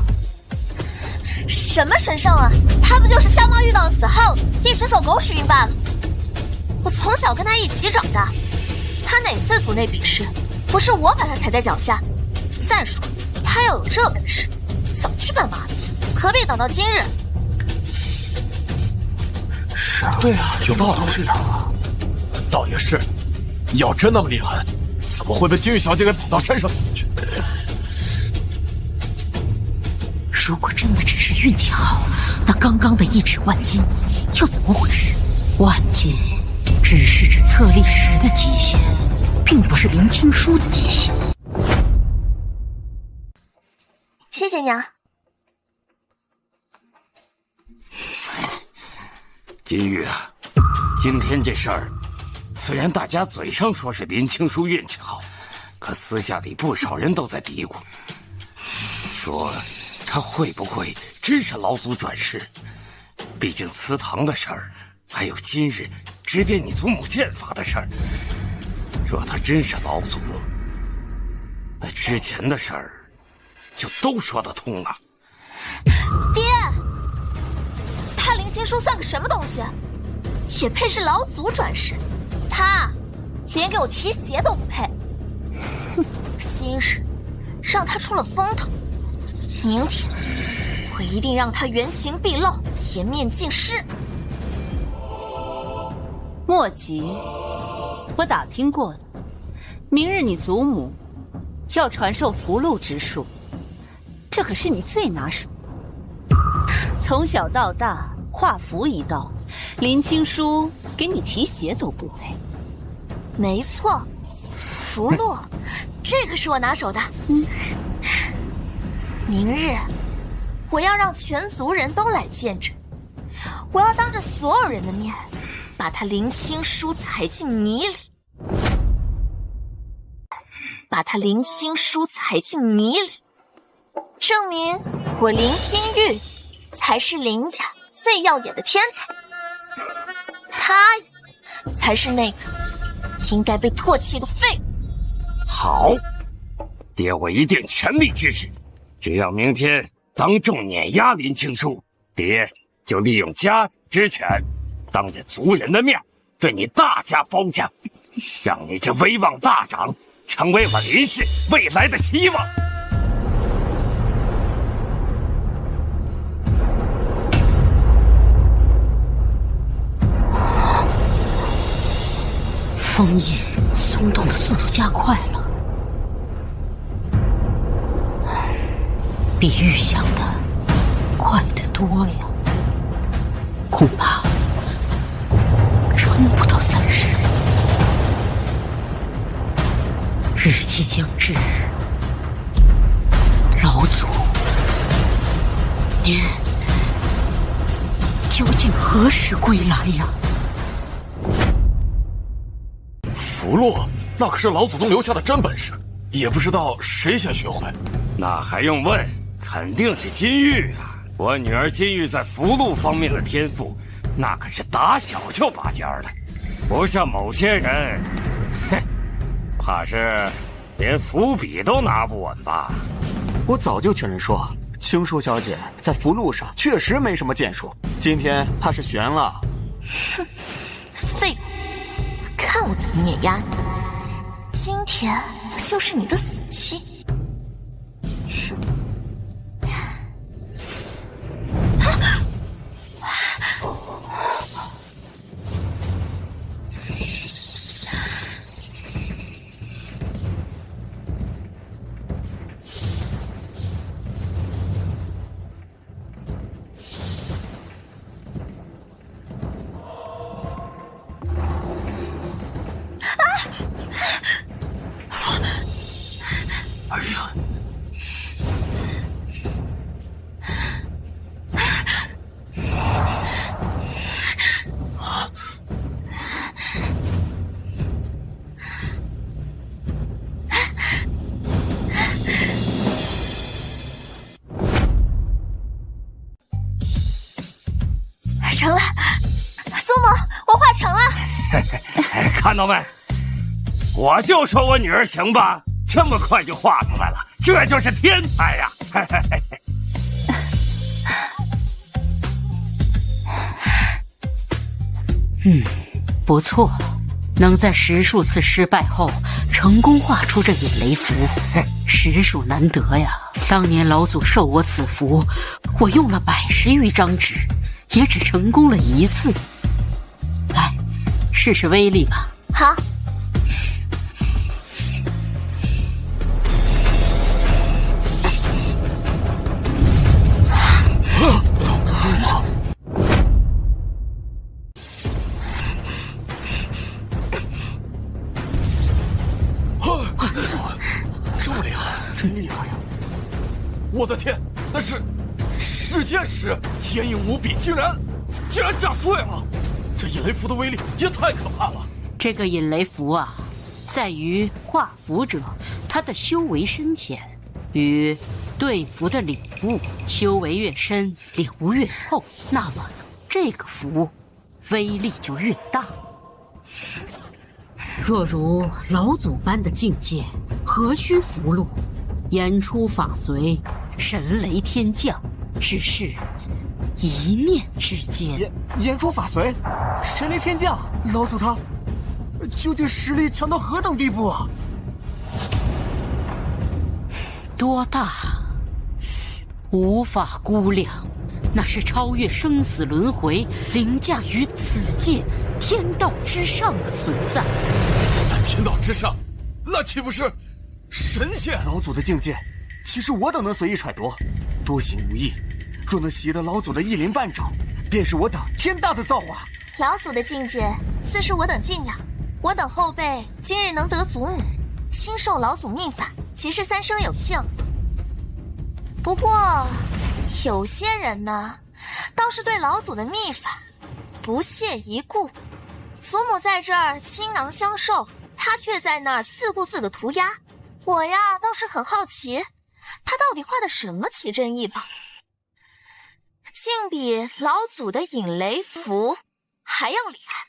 什么神圣啊？他不就是相貌遇到死耗子，一时走狗屎运罢了。我从小跟他一起长大，他哪次组内比试，不是我把他踩在脚下？再说，他要有这本事，早去干嘛了？何必等到今日？是啊，对啊，有道理。倒也是，要真那么厉害，怎么会被金玉小姐给捧到山上去？如果真的只是运气好，那刚刚的一指万金又怎么回事？万金只是指测力时的极限，并不是林青书的极限。谢谢娘。金玉啊，今天这事儿虽然大家嘴上说是林青书运气好，可私下里不少人都在嘀咕，说他会不会真是老祖转世？毕竟祠堂的事儿，还有今日指点你祖母剑法的事儿，若他真是老祖，那之前的事儿就都说得通了。爹，他林青书算个什么东西？也配是老祖转世？他连给我提鞋都不配。今日让他出了风头，明天我一定让他原形毕露，颜面尽失。莫急，我打听过了，明日你祖母要传授符箓之术，这可是你最拿手的。从小到大画符一道，林青书给你提鞋都不配。没错，符箓，这可是我拿手的。明日我要让全族人都来见证，我要当着所有人的面，把他林青书踩进泥里，把他林青书踩进泥里，证明我林青玉才是林家最耀眼的天才，他才是那个应该被唾弃的废物。好，爹我一定全力支持。只要明天当众碾压林青书，爹就利用家之权，当着族人的面对你大加褒奖，让你这威望大涨，成为我林氏未来的希望。封印松动的速度加快了，比预想的快得多呀，恐怕撑不到30日。日期将至，老祖，您究竟何时归来呀？符箓，那可是老祖宗留下的真本事，也不知道谁先学会。那还用问？肯定是金玉啊！我女儿金玉在符箓方面的天赋，那可是打小就拔尖的，不像某些人，哼，怕是连符笔都拿不稳吧？我早就劝人说，青书小姐在符箓上确实没什么建树，今天怕是悬了。哼，废物！看我怎么碾压你！今天就是你的死期！哎呀！成了，苏母，我画成了。看到没？我就说我女儿行吧，这么快就画出来了，这就是天才呀！不错，能在10数次失败后成功画出这引雷符，实属难得呀。当年老祖授我此符，我用了110余张纸，也只成功了1次。来，试试威力吧。好。这么厉害，真厉害呀！我的天，那是世间石，坚硬无比，竟然炸碎了！这引雷符的威力也太可怕了！这个引雷符啊，在于画符者他的修为深浅与对符的领悟，修为越深，领悟越厚，那么这个符威力就越大。若如老祖般的境界，何须符箓？言出法随，神雷天降，只是一念之间。言出法随，神雷天降，老祖他究竟实力强到何等地步啊？多大？无法估量，那是超越生死轮回，凌驾于此界天道之上的存在。在天道之上，那岂不是神仙？老祖的境界，其实我等能随意揣度，多行无益。若能习得老祖的一鳞半爪，便是我等天大的造化。老祖的境界，自是我等敬仰。我等后辈今日能得祖女，亲受老祖秘法，即是三生有幸。不过，有些人呢，倒是对老祖的秘法不屑一顾。祖母在这儿倾囊相授，他却在那儿自顾自的涂鸦。我呀，倒是很好奇，他到底画的什么奇珍异宝，竟比老祖的引雷符还要厉害。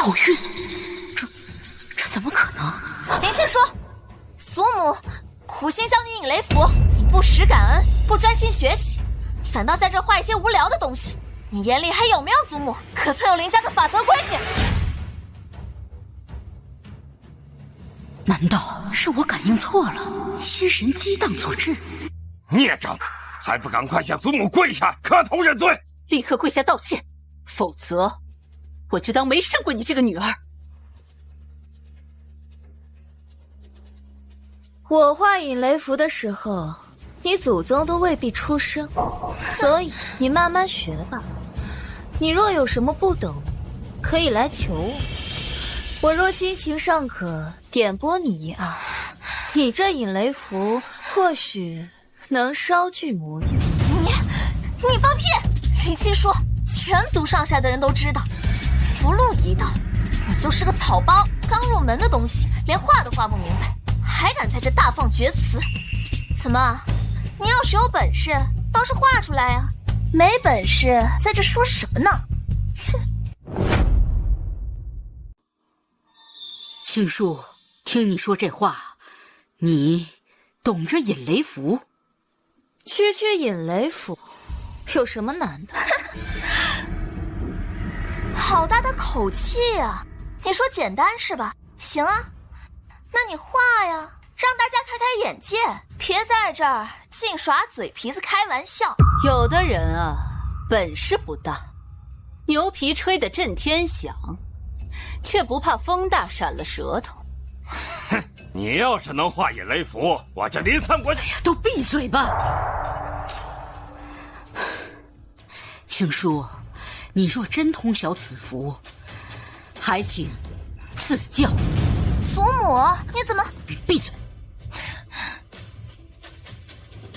道运，这怎么可能？林青说，祖母苦心教你引雷符，你不识感恩，不专心学习，反倒在这画一些无聊的东西。你眼里还有没有祖母？可曾有林家的法则规矩？难道是我感应错了，心神激荡所致？孽障，还不赶快向祖母跪下磕头认罪！立刻跪下道歉，否则我就当没生过你这个女儿。我画引雷符的时候，你祖宗都未必出生，所以你慢慢学吧。你若有什么不懂，可以来求我。我若心情尚可，点拨你一二，你这引雷符或许能稍具模样。你放屁！林青说，全族上下的人都知道，符箓一道，你就是个草包，刚入门的东西，连画都画不明白，还敢在这大放厥词？怎么，你要是有本事，倒是画出来呀！没本事，在这说什么呢？切！青树，听你说这话，你懂这引雷符？区引雷符有什么难的？好大的口气呀！你说简单是吧？行啊，那你画呀，让大家开开眼界，别在这儿净耍嘴皮子开玩笑。有的人啊，本事不大，牛皮吹得震天响，却不怕风大闪了舌头。哼，你要是能画引雷符，我就离散国去。都闭嘴吧！青叔，你若真通晓此符，还请赐教。祖母，你怎么？闭嘴！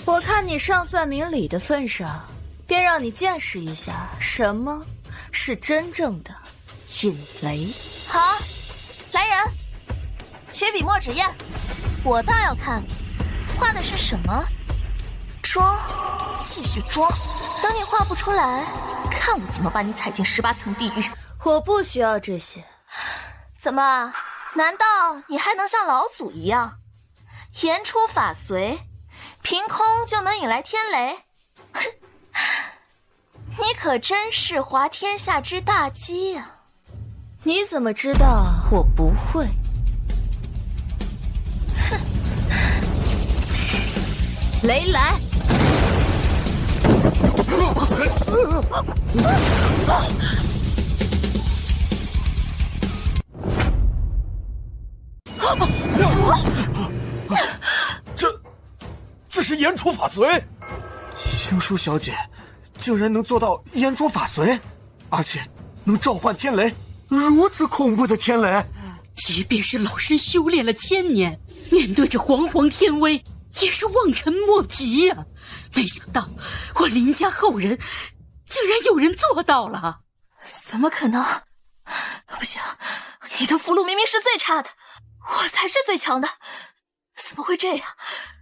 我看你上算明理的份上，便让你见识一下什么是真正的引雷。好，来人，取笔墨纸砚，我倒要看画的是什么。装，继续装，等你画不出来，看我怎么把你踩进18层地狱。我不需要这些。怎么？难道你还能像老祖一样，言出法随，凭空就能引来天雷？哼，你可真是滑天下之大稽呀！你怎么知道我不会？哼，雷来！是言出法随。青书小姐竟然能做到言出法随，而且能召唤天雷，如此恐怖的天雷，即便是老身修炼了1000年，面对着煌煌天威，也是望尘莫及呀！没想到我林家后人，竟然有人做到了。怎么可能？不行，你的符箓明明是最差的，我才是最强的，怎么会这样？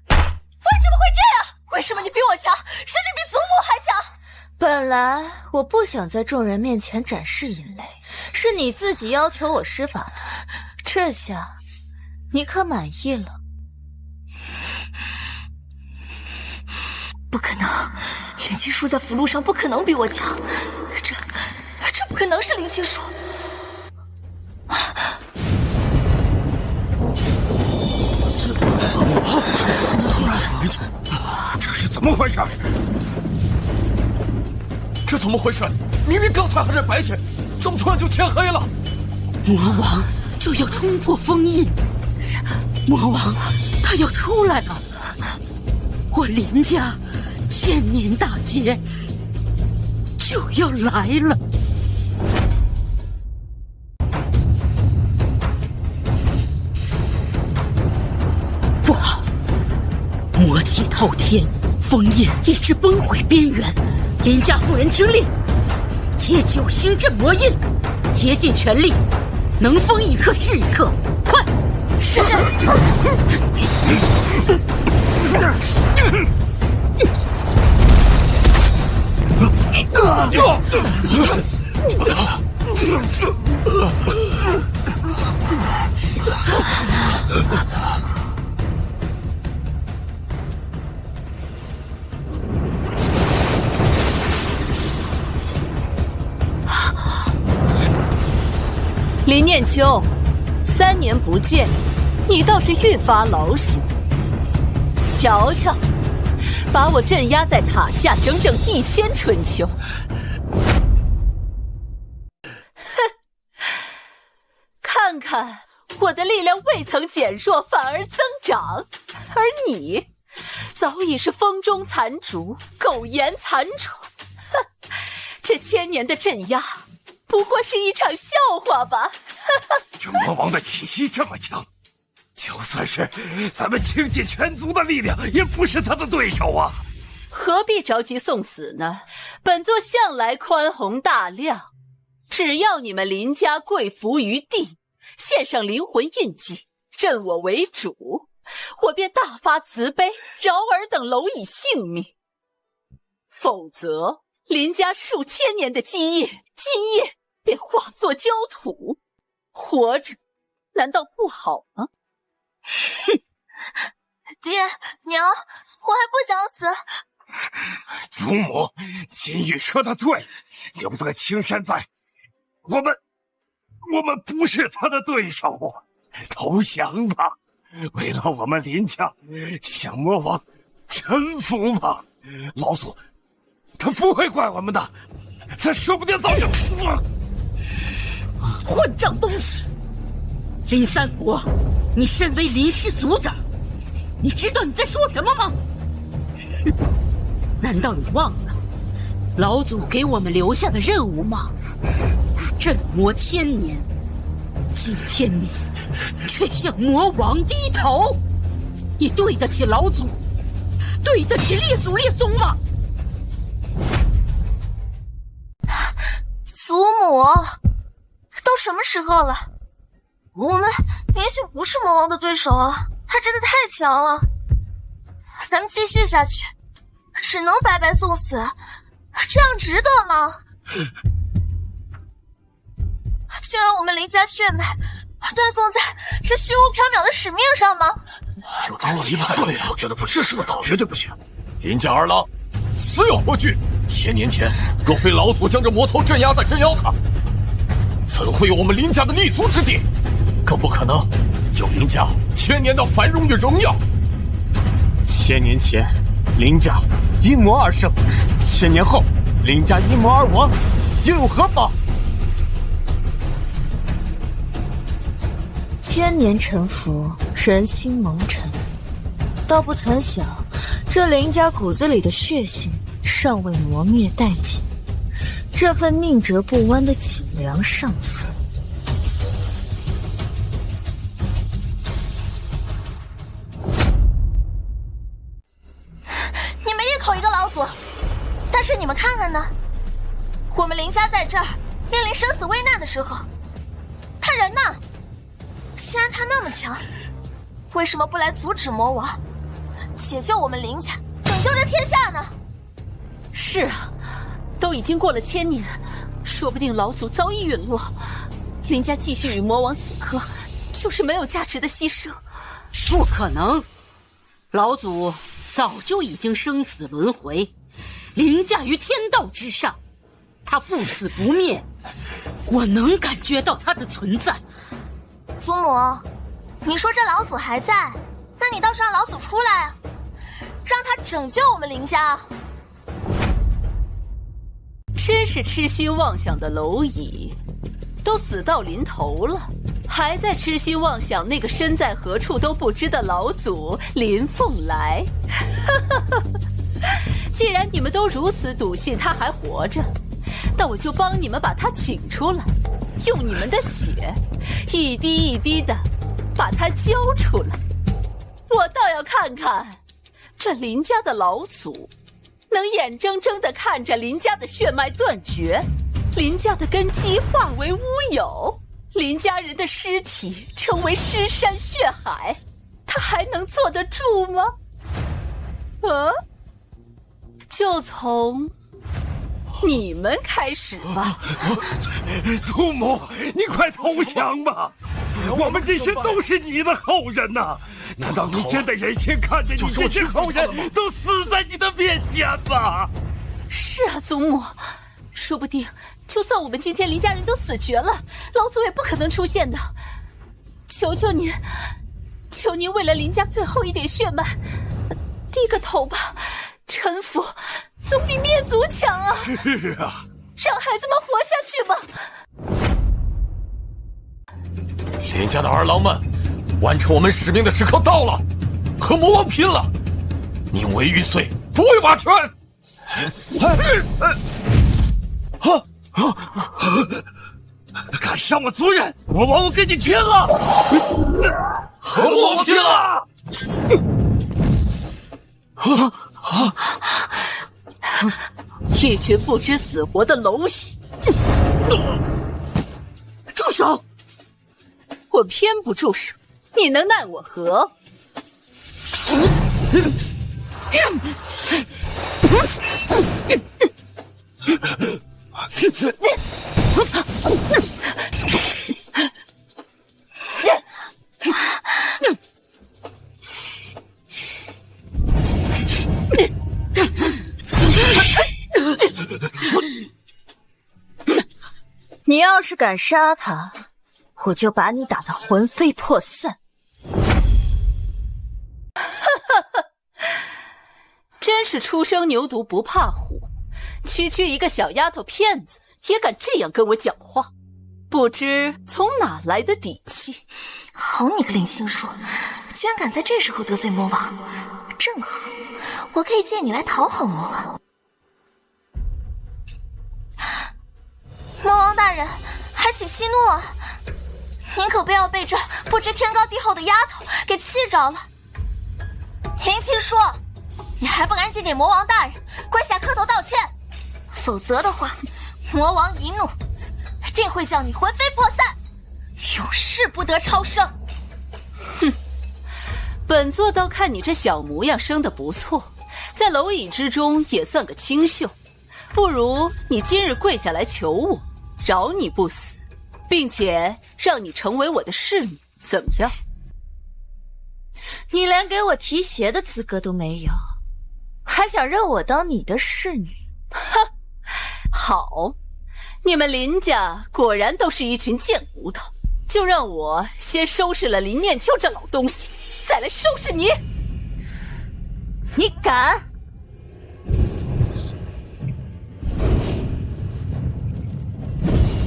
为什么会这样？为什么你比我强，甚至比祖母还强？本来我不想在众人面前展示阴雷，是你自己要求我施法的。这下你可满意了？不可能，林青书在符箓上不可能比我强，这不可能是林青书。这是怎么回事？这怎么回事？明明刚才还是白天，怎么突然就天黑了？魔王就要冲破封印，魔王他要出来了，我林家1000年大劫就要来了。不好，魔气滔天，封印已至崩毁边缘。林家后人听令，解9星阵魔印，竭尽全力，能封一刻是一刻，快！是。林念秋，3年不见，你倒是愈发老实。瞧瞧，把我镇压在塔下整整1000春秋。哼，看看我的力量未曾减弱，反而增长，而你早已是风中残烛，苟延残喘。哼，这1000年的镇压不过是一场笑话吧？这魔王的气息这么强，就算是咱们倾尽全族的力量，也不是他的对手啊！何必着急送死呢？本座向来宽宏大量，只要你们林家跪伏于地，献上灵魂印记，认我为主，我便大发慈悲，饶尔等蝼蚁性命。否则，林家数千年的基业，今夜便化作焦土。活着难道不好吗？哼，爹娘，我还不想死。祖母，金玉说的对，留得青山在，我们不是他的对手，投降吧，为了我们林家，向魔王臣服吧。老祖他不会怪我们的，他说不定早就混账东西！林三国，你身为林氏族长，你知道你在说什么吗？难道你忘了老祖给我们留下的任务吗？镇魔1000年，今天你却向魔王低头，你对得起老祖，对得起列祖列宗吗？祖母，都什么时候了？我们也许不是魔王的对手啊，他真的太强了。咱们继续下去，只能白白送死，这样值得吗？竟然我们林家血脉断送在这虚无缥缈的使命上吗？有道理吧？对呀，我觉得不是，这是个道理，绝对不行。林家二郎，死有何惧？1000年前，若非老祖将这魔头镇压在镇妖塔，怎会有我们林家的立足之地？更不可能有林家1000年的繁荣与荣耀。1000年前，林家一魔而生；1000年后，林家一魔而亡，又有何妨？1000年沉浮，人心蒙尘，倒不曾想，这林家骨子里的血性尚未磨灭殆尽，这份宁折不弯的脊梁尚存。你们一口一个老祖，但是你们看看呢？我们林家在这儿面临生死危难的时候，他人呢？既然他那么强，为什么不来阻止魔王，解救我们林家，拯救这天下呢？是啊，都已经过了1000年，说不定老祖早已陨落，林家继续与魔王死磕，就是没有价值的牺牲。不可能，老祖早就已经生死轮回，凌驾于天道之上，他不死不灭，我能感觉到他的存在。祖母，你说这老祖还在，那你倒是让老祖出来啊，让他拯救我们林家。真是痴心妄想的蝼蚁，都死到临头了，还在痴心妄想那个身在何处都不知的老祖林凤来。既然你们都如此笃信他还活着，那我就帮你们把他请出来，用你们的血一滴一滴的把他浇出来。我倒要看看这林家的老祖能眼睁睁地看着林家的血脉断绝，林家的根基化为乌有，林家人的尸体成为尸山血海，他还能坐得住吗？就从你们开始吧。祖母，你快投降吧！我们这些都是你的后人呐！难道你真的忍心看着你这些后人都死在你的面前吗？是啊，祖母，说不定就算我们今天林家人都死绝了，老祖也不可能出现的。求求您，求您为了林家最后一点血脉，低个头吧，臣服总比灭族强啊！是啊，让孩子们活下去吧。林家的儿郎们，完成我们使命的时刻到了，和魔王拼了！宁为玉碎，不为瓦全。敢伤我族人，魔王我跟你拼了！和魔王拼了！一群不知死活的蝼蚁！住手！我偏不住手，你能奈我何？你要是敢杀他，我就把你打得魂飞魄散。真是初生牛犊不怕虎，区区一个小丫头片子也敢这样跟我讲话，不知从哪来的底气。好你个林青树，居然敢在这时候得罪魔王，正好我可以借你来讨好魔王。魔王大人，还请息怒啊！您可不要被这不知天高地厚的丫头给气着了。林青树，你还不赶紧给魔王大人跪下磕头道歉，否则的话，魔王一怒，定会叫你魂飞魄散，永世不得超生。哼，本座倒看你这小模样生得不错，在蝼蚁之中也算个清秀，不如你今日跪下来求我，饶你不死，并且让你成为我的侍女，怎么样？你连给我提鞋的资格都没有，还想让我当你的侍女？哼，好，你们林家果然都是一群贱骨头，就让我先收拾了林念秋这老东西，再来收拾你。你敢？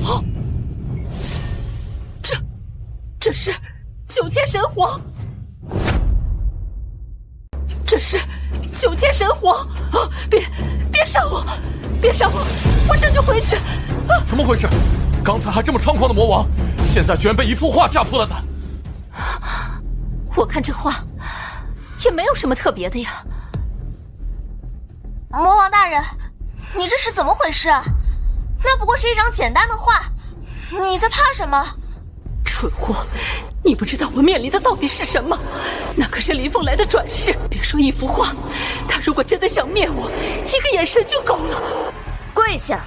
哦，这是九天神皇！这是9天神火啊！别杀我，别杀我，我这就回去。怎么回事？刚才还这么猖狂的魔王，现在居然被一幅画吓破了胆。我看这画也没有什么特别的呀。魔王大人，你这是怎么回事？那不过是一张简单的画，你在怕什么？蠢货，你不知道我面临的到底是什么？那可是林凤来的转世，别说一幅画，他如果真的想灭我，一个眼神就够了。跪下！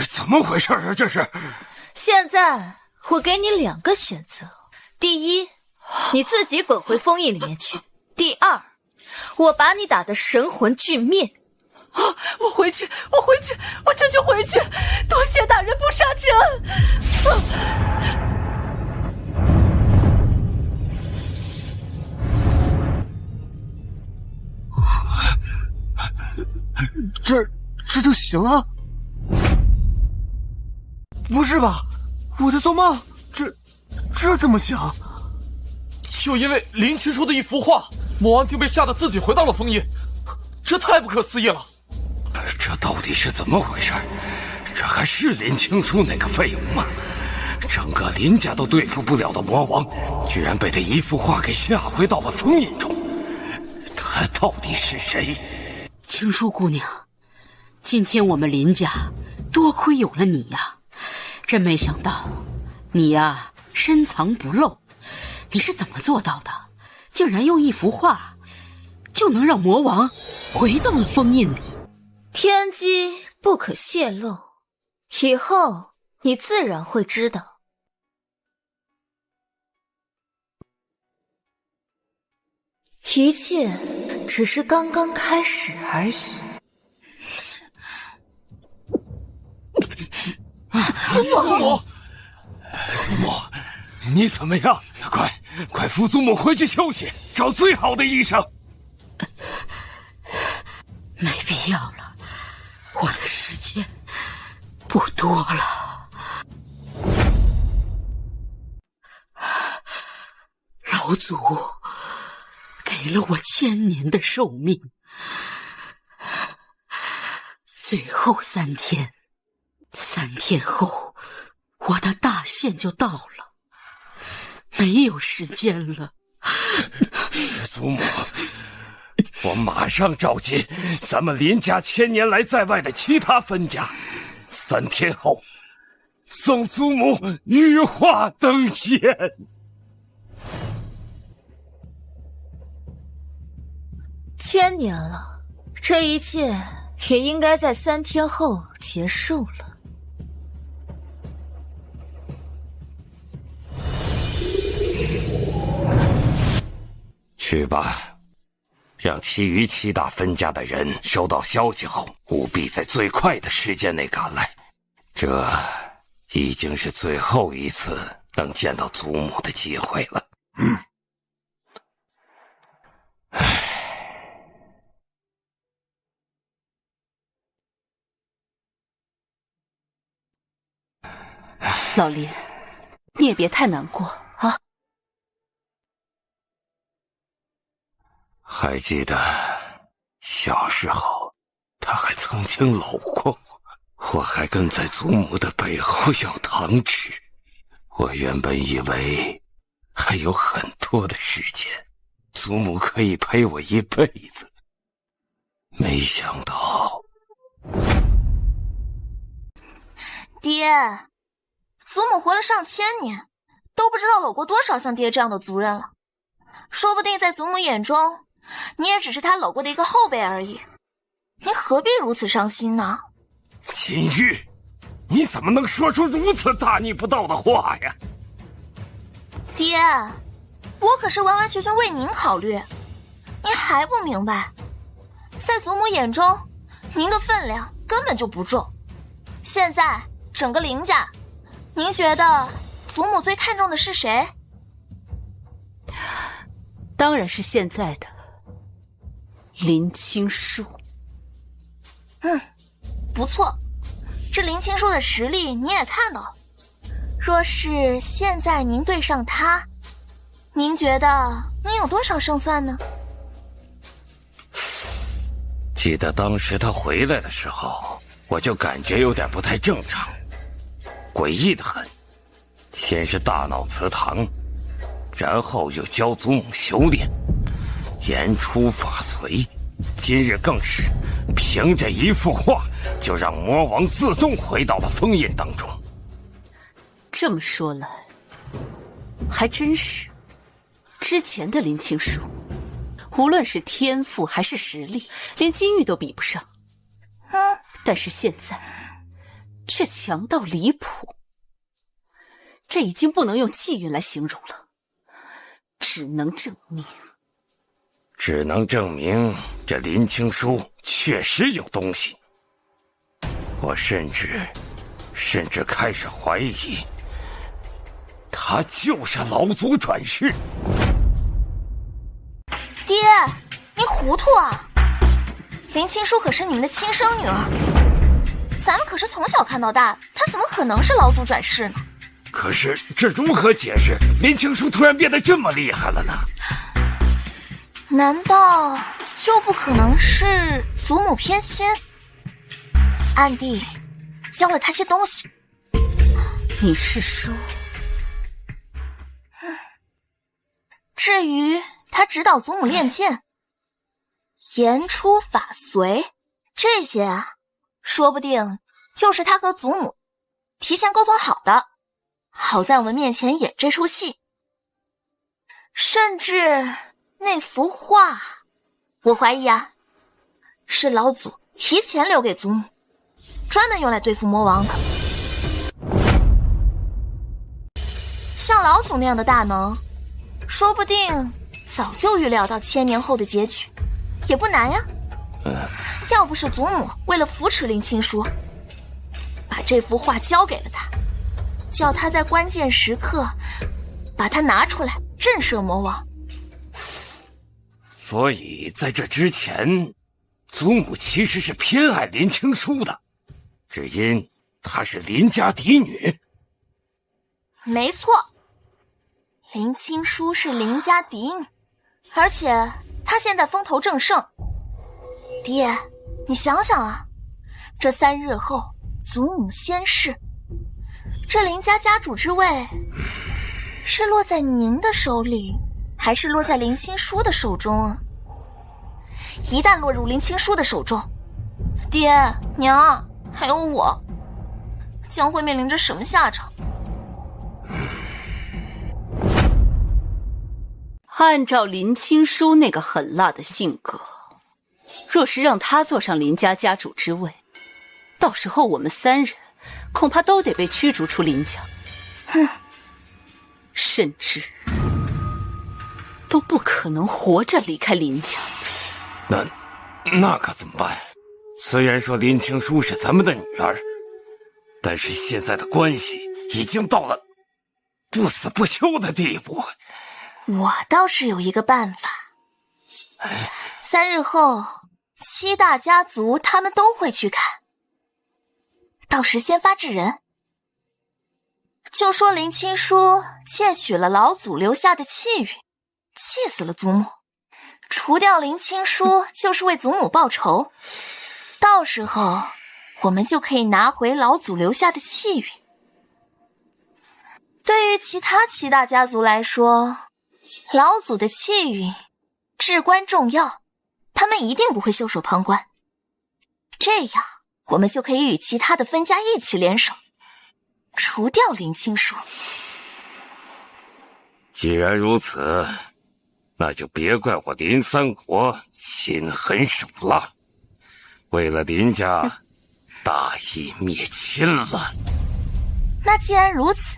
怎么回事啊？这是？现在我给你2个选择：第一，你自己滚回封印里面去；第二，我把你打得神魂俱灭。我回去，我这就回去。多谢大人不杀之恩。这就行了？不是吧，我的做梦，这怎么行？就因为林青书的一幅画，魔王竟被吓得自己回到了封印，这太不可思议了。这到底是怎么回事？这还是林青书那个废物吗？整个林家都对付不了的魔王，居然被这一幅画给吓回到了封印中。他到底是谁？青书姑娘，今天我们林家多亏有了你呀，真没想到你呀深藏不露。你是怎么做到的？竟然用一幅画就能让魔王回到了封印里？天机不可泄露，以后你自然会知道。一切只是刚刚开始而已。祖母，祖母，你怎么样？快扶祖母回去休息，找最好的医生。没必要了，我的时间不多了。老祖给了我1000年的寿命，最后3天，3天后我的大限就到了，没有时间了。祖母，我马上召集咱们林家1000年来在外的其他分家，3天后送祖母羽化登仙。1000年了，这一切也应该在3天后结束了。去吧，让其余7大分家的人收到消息后，务必在最快的时间内赶来。这已经是最后一次能见到祖母的机会了。老林，你也别太难过啊。还记得小时候，他还曾经搂过我还跟在祖母的背后要糖吃。我原本以为还有很多的时间，祖母可以陪我一辈子，没想到。爹，祖母活了上千年，都不知道搂过多少像爹这样的族人了。说不定在祖母眼中，你也只是她搂过的一个后辈而已。你何必如此伤心呢？秦玉，你怎么能说出如此大逆不道的话呀？爹，我可是完完全全为您考虑，您还不明白？在祖母眼中，您的分量根本就不重。现在整个林家，您觉得祖母最看重的是谁？当然是现在的林青书。不错，这林青书的实力你也看到了。若是现在您对上他，您觉得您有多少胜算呢？记得当时他回来的时候，我就感觉有点不太正常，诡异的很。先是大闹祠堂，然后又教祖母修炼，言出法随。今日更是凭着一幅画，就让魔王自动回到了封印当中。这么说来，还真是，之前的林青书，无论是天赋还是实力，连金玉都比不上。但是现在，却强到离谱。这已经不能用气运来形容了，只能证明这林青书确实有东西。我甚至开始怀疑，他就是老祖转世。爹，您糊涂啊！林青书可是你们的亲生女儿，咱们可是从小看到大，她怎么可能是老祖转世呢？可是这如何解释林青书突然变得这么厉害了呢？难道就不可能是祖母偏心，暗地里教了他些东西？你是说，至于他指导祖母练剑，言出法随，这些啊，说不定就是他和祖母提前沟通好的，好在我们面前演这出戏。甚至那幅画，我怀疑啊，是老祖提前留给祖母，专门用来对付魔王的。像老祖那样的大能，说不定早就预料到1000年后的结局，也不难呀。要不是祖母为了扶持林青书，把这幅画交给了他，叫他在关键时刻把它拿出来震慑魔王。所以在这之前，祖母其实是偏爱林青书的，只因她是林家嫡女。没错，林青书是林家嫡女，而且她现在风头正盛。爹，你想想啊，这3日后祖母仙逝，这林家家主之位是落在您的手里，还是落在林青书的手中啊？一旦落入林青书的手中，爹娘还有我，将会面临着什么下场？按照林青书那个狠辣的性格，若是让他坐上林家家主之位，到时候我们3人恐怕都得被驱逐出林家，甚至都不可能活着离开林家。那可怎么办？虽然说林青书是咱们的女儿，但是现在的关系已经到了不死不休的地步。我倒是有一个办法。3日后7大家族他们都会去看，到时先发制人，就说林青书窃取了老祖留下的气运，气死了祖母，除掉林青书就是为祖母报仇，到时候我们就可以拿回老祖留下的气运。对于其他7大家族来说，老祖的气运至关重要，他们一定不会袖手旁观。这样我们就可以与其他的分家一起联手，除掉林青书。既然如此，那就别怪我林三国心狠手辣，为了林家大义灭亲了。那既然如此，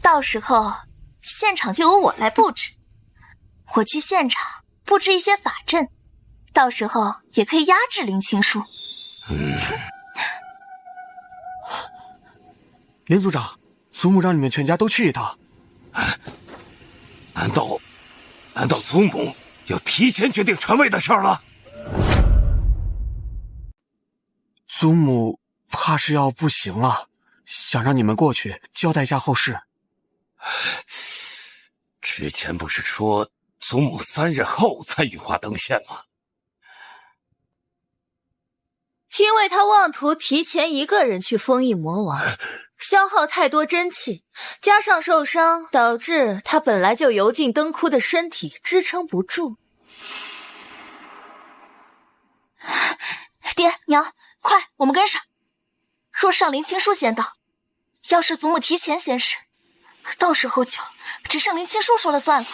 到时候现场就由我来布置，我去现场布置一些法阵，到时候也可以压制林青书。林族长，祖母让你们全家都去一趟。难道祖母要提前决定传位的事儿了？祖母怕是要不行了，想让你们过去交代一下后事。之前不是说祖母3日后才羽化登仙吗？因为他妄图提前一个人去封印魔王，消耗太多真气，加上受伤，导致他本来就油尽灯枯的身体支撑不住。爹娘，快，我们跟上！若上林青书先到，要是祖母提前仙逝，到时候就只剩林青书说了算了。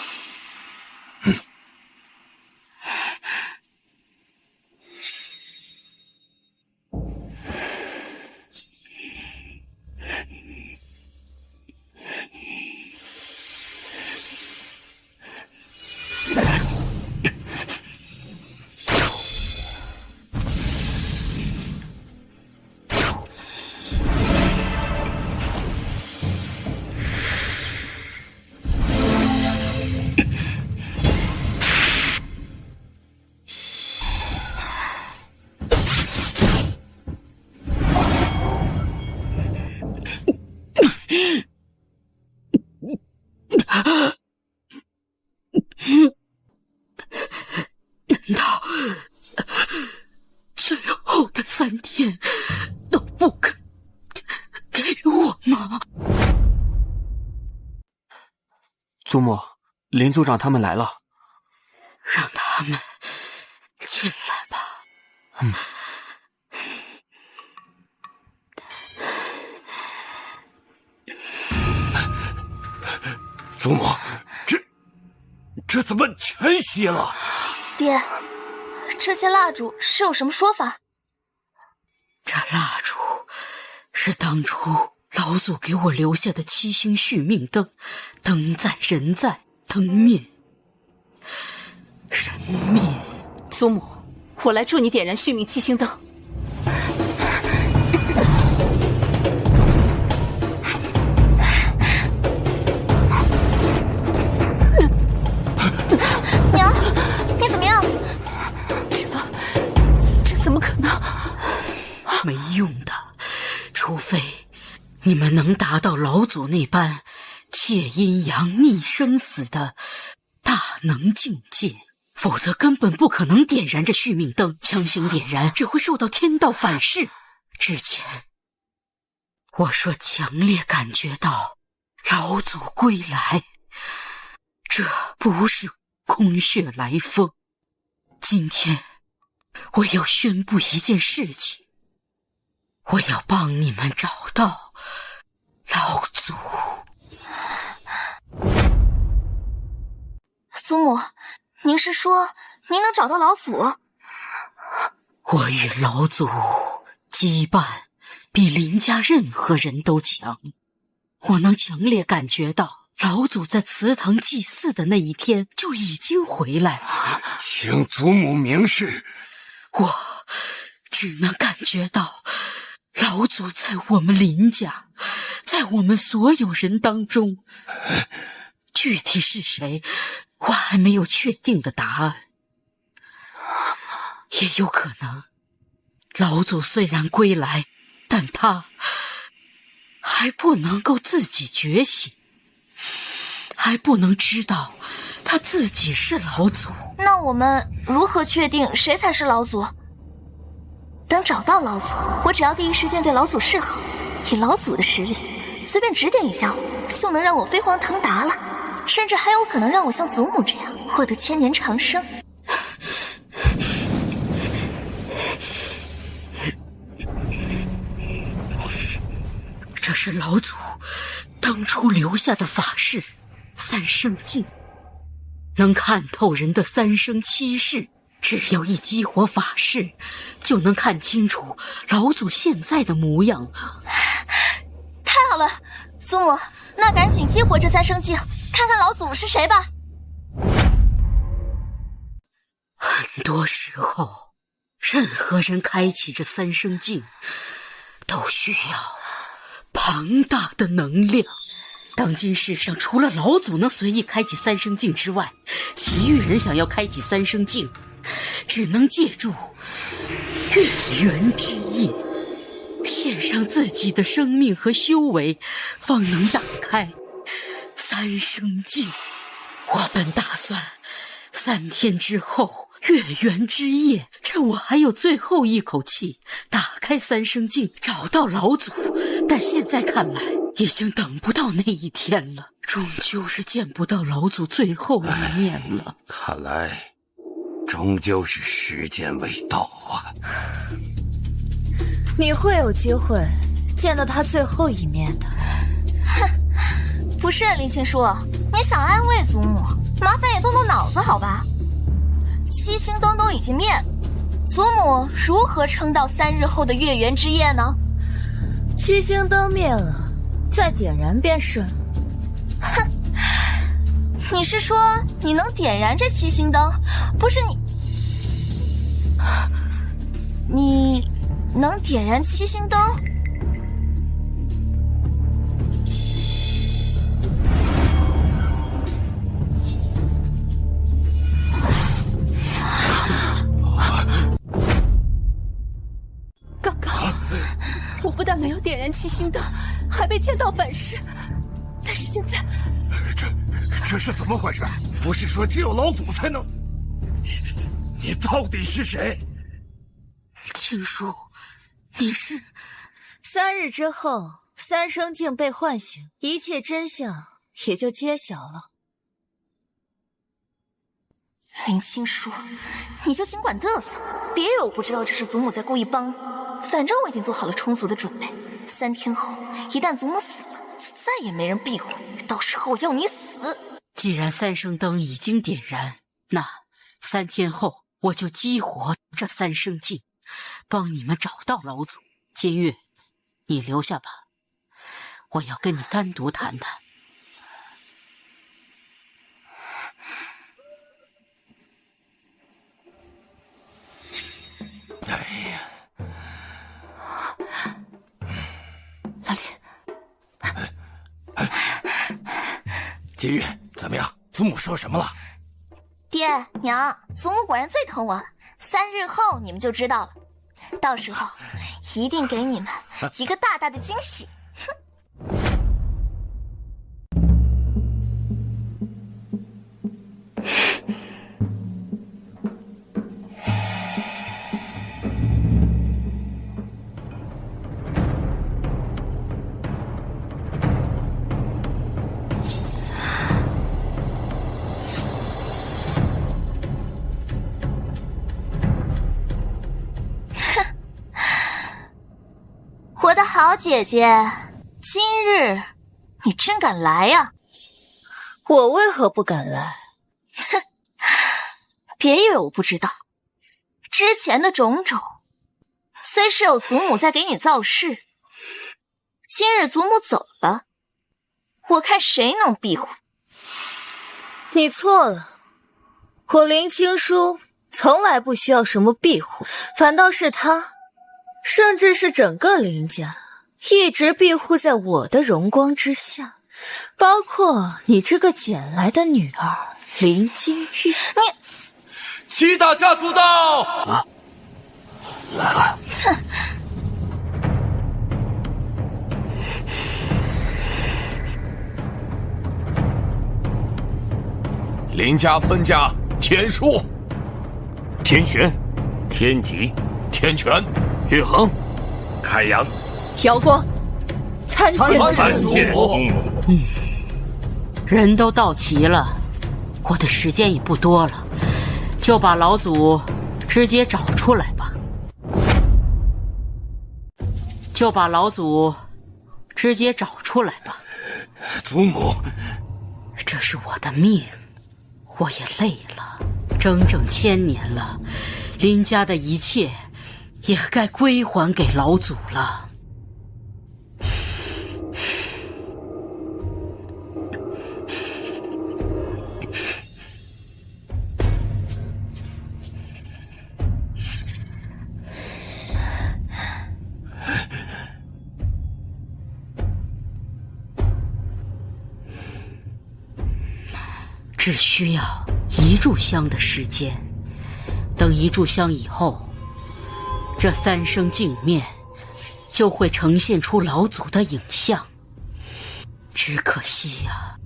难道最后的3天都不肯给我吗？祖母，林族长他们来了。让他们进来吧。祖母，这怎么全熄了？爹，这些蜡烛是有什么说法？这蜡烛是当初老祖给我留下的7星续命灯，灯在人在，灯灭人灭。祖母，我来助你点燃续命7星灯。娘，你怎么样？这怎么可能？没用的，除非你们能达到老祖那般窃阴阳逆生死的大能境界，否则根本不可能点燃这续命灯。强行点燃只会受到天道反噬。之前我说强烈感觉到老祖归来，这不是空穴来风。今天我要宣布一件事情，我要帮你们找到老祖。祖母，您是说您能找到老祖？我与老祖羁绊比林家任何人都强，我能强烈感觉到老祖在祠堂祭祀的那一天就已经回来了。请祖母明示。我只能感觉到老祖在我们林家，在我们所有人当中，具体是谁我还没有确定的答案。也有可能老祖虽然归来，但他还不能够自己觉醒，还不能知道他自己是老祖。那我们如何确定谁才是老祖？等找到老祖，我只要第一时间对老祖示好，以老祖的实力，随便指点一下我，就能让我飞黄腾达了，甚至还有可能让我像祖母这样获得千年长生。这是老祖当初留下的法事三生镜，能看透人的3生7世。只要一激活法事，就能看清楚老祖现在的模样了。太好了，祖母，那赶紧激活这3生镜，看看老祖是谁吧。很多时候，任何人开启这3生镜，都需要庞大的能量。当今世上除了老祖能随意开启3生镜之外，其余人想要开启3生镜，只能借助月圆之夜，献上自己的生命和修为，方能打开3生镜。我本打算3天之后月圆之夜，趁我还有最后一口气，打开三生镜找到老祖。但现在看来，已经等不到那一天了，终究是见不到老祖最后一面了。看来，终究是时间未到啊！你会有机会见到他最后一面的。哼，不是林青书，你想安慰祖母，麻烦也动动脑子好吧？七星灯都已经灭了，祖母如何撑到3日后的月圆之夜呢？七星灯灭了，再点燃便是。哼，你是说你能点燃这七星灯？不是你能点燃七星灯？刚刚我不但没有点燃七星灯，还被见到本事，但是现在这是怎么回事？不是说只有老祖才能？你到底是谁？青书，你是？3日之后，三生镜被唤醒，一切真相也就揭晓了。林青书，你就尽管嘚瑟，别以为我不知道这是祖母在故意帮你。反正我已经做好了充足的准备，3天后一旦祖母死了，就再也没人庇护，到时候我要你死。既然三生灯已经点燃，那3天后我就激活这三生镜，帮你们找到老祖。金月，你留下吧，我要跟你单独谈谈。哎呀，老林，金玉，怎么样？祖母说什么了？爹娘，祖母果然最疼我了。3日后你们就知道了，到时候一定给你们一个大大的惊喜。我的好姐姐，今日你真敢来呀！我为何不敢来？哼，别以为我不知道，之前的种种，虽是有祖母在给你造势，今日祖母走了，我看谁能庇护。你错了，我林青书从来不需要什么庇护，反倒是他，甚至是整个林家，一直庇护在我的荣光之下，包括你这个捡来的女儿林金玉。你七大家族到啊！来了。哼！林家分家，天数、天玄、天极、天权、玉衡、开阳、瑶光，参见祖母。人都到齐了，我的时间也不多了，就把老祖直接找出来吧。祖母，这是我的命，我也累了，整整1000年了，林家的一切也该归还给老祖了。只需要1炷香的时间，等1炷香以后，这三生镜面就会呈现出老祖的影像。只可惜呀，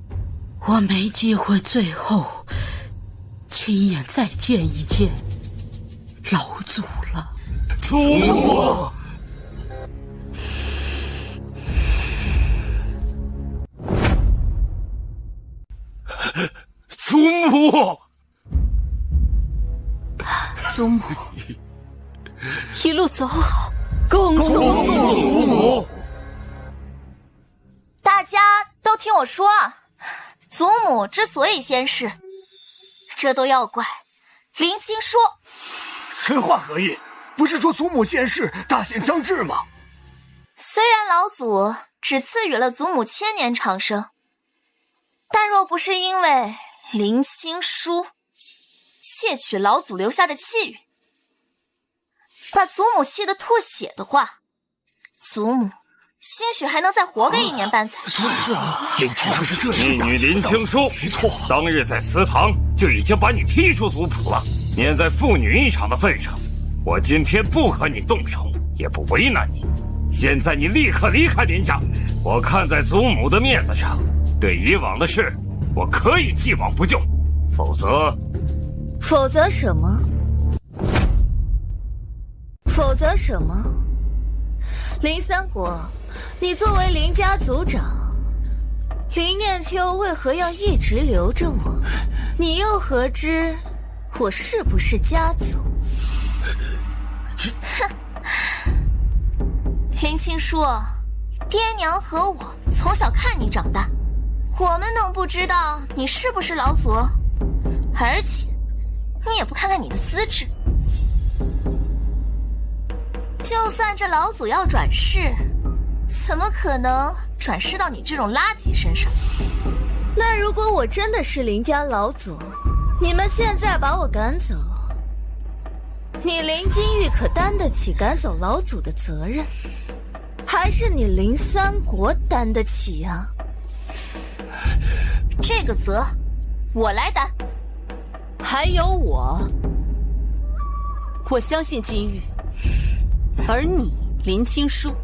我没机会最后亲眼再见一见老祖了。祖母，祖母，祖母，一路走好。恭送祖母。大家都听我说啊，祖母之所以仙逝，这都要怪林青书。此话何意？不是说祖母现世，大限将至吗？虽然老祖只赐予了祖母1000年长生，但若不是因为林青书窃取老祖留下的气运，把祖母气得吐血的话，祖母兴许还能再活个1年半载。是啊，林青书是这义女林青书，没错，当日在祠堂就已经把你踢出族谱了。念在父女一场的份上，我今天不和你动手，也不为难你。现在你立刻离开林家，我看在祖母的面子上，对以往的事，我可以既往不咎。否则什么？否则什么？林三国，你作为林家族长，林念秋为何要一直留着我？你又何知我是不是家族？哼，林青书，爹娘和我从小看你长大，我们能不知道你是不是老祖？而且你也不看看你的资质，就算这老祖要转世，怎么可能转世到你这种垃圾身上？那如果我真的是林家老祖，你们现在把我赶走，你林金玉可担得起赶走老祖的责任？还是你林三国担得起呀？这个责我来担。还有我相信金玉，而你林青书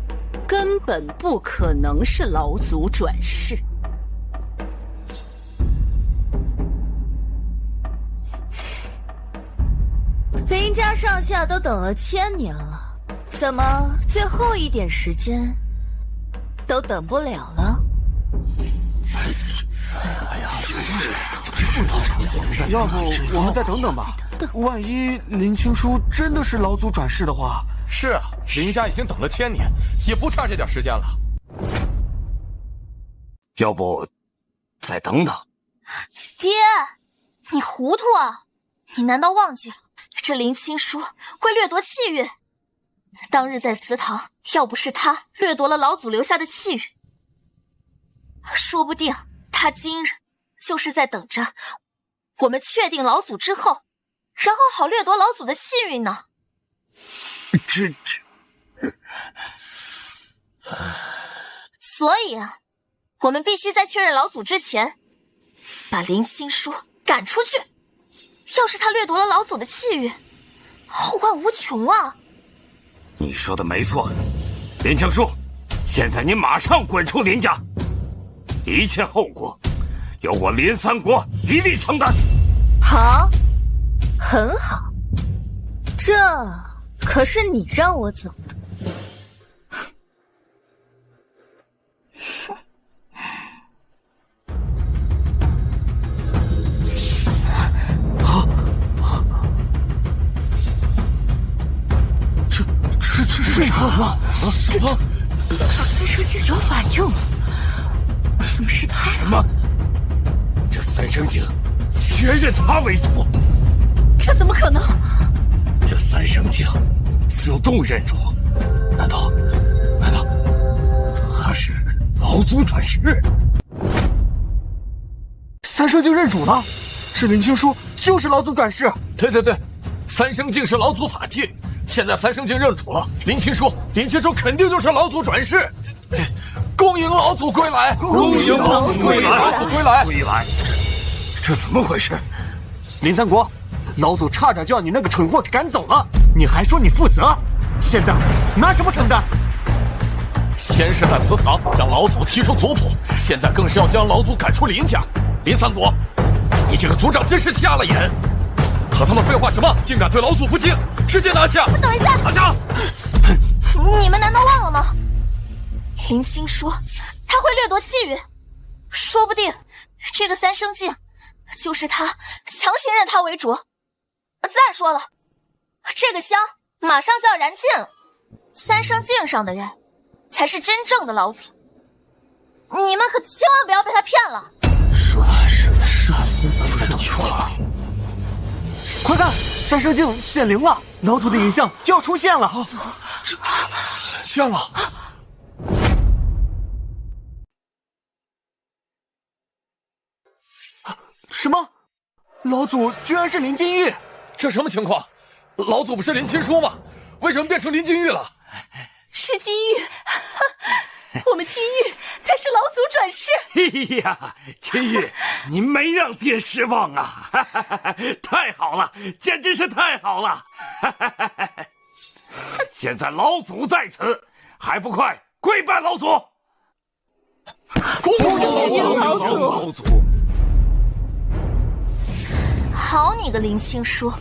根本不可能是老祖转世。林家上下都等了1000年了，怎么最后一点时间都等不了了？要不我们再等等吧，万一林青书真的是老祖转世的话。是啊，林家已经等了1000年，也不差这点时间了。要不再等等？爹，你糊涂啊！你难道忘记了这林青书会掠夺气运？当日在祠堂，要不是他掠夺了老祖留下的气运，说不定他今日就是在等着我们确定老祖之后，然后好掠夺老祖的气运呢。所以啊，我们必须在确认老祖之前，把林青书赶出去。要是他掠夺了老祖的气运，后患无穷啊！你说的没错，林青书，现在你马上滚出林家，一切后果由我林三国一力承担。好，很好，这可是你让我走的。这种吗？什么？这三生镜有反应？怎么是他？什么？这三生镜确认他为主？这怎么可能？这三生镜自动认主？难道他是老祖转世？三生镜认主了，是林青书就是老祖转世。对，三生镜是老祖法器。现在三生镜认主了，林青书肯定就是老祖转世。恭迎老祖归来！恭迎老祖归来！老祖归来！归来！这怎么回事？林三国，老祖差点就要你那个蠢货给赶走了，你还说你负责？现在拿什么承担？先是在祠堂将老祖踢出族谱，现在更是要将老祖赶出林家。林三左，你这个族长真是瞎了眼！和他们废话什么？竟敢对老祖不敬！直接拿下！等一下，拿下！你们难道忘了吗？林青书他会掠夺气运，说不定这个三生镜就是他强行认他为主。再说了，这个香马上就要燃尽了，三生镜上的人才是真正的老祖，你们可千万不要被他骗了。说是善不全。快看，三生镜显灵了，老祖的影像就要出现了。显现了。什么？老祖居然是林金玉？这什么情况？老祖不是林青书吗？为什么变成林金玉了？是金玉，我们金玉才是老祖转世。哎呀，金玉，你没让爹失望啊！太好了，简直是太好了！现在老祖在此，还不快跪拜老祖！恭喜老祖！好你个林青书，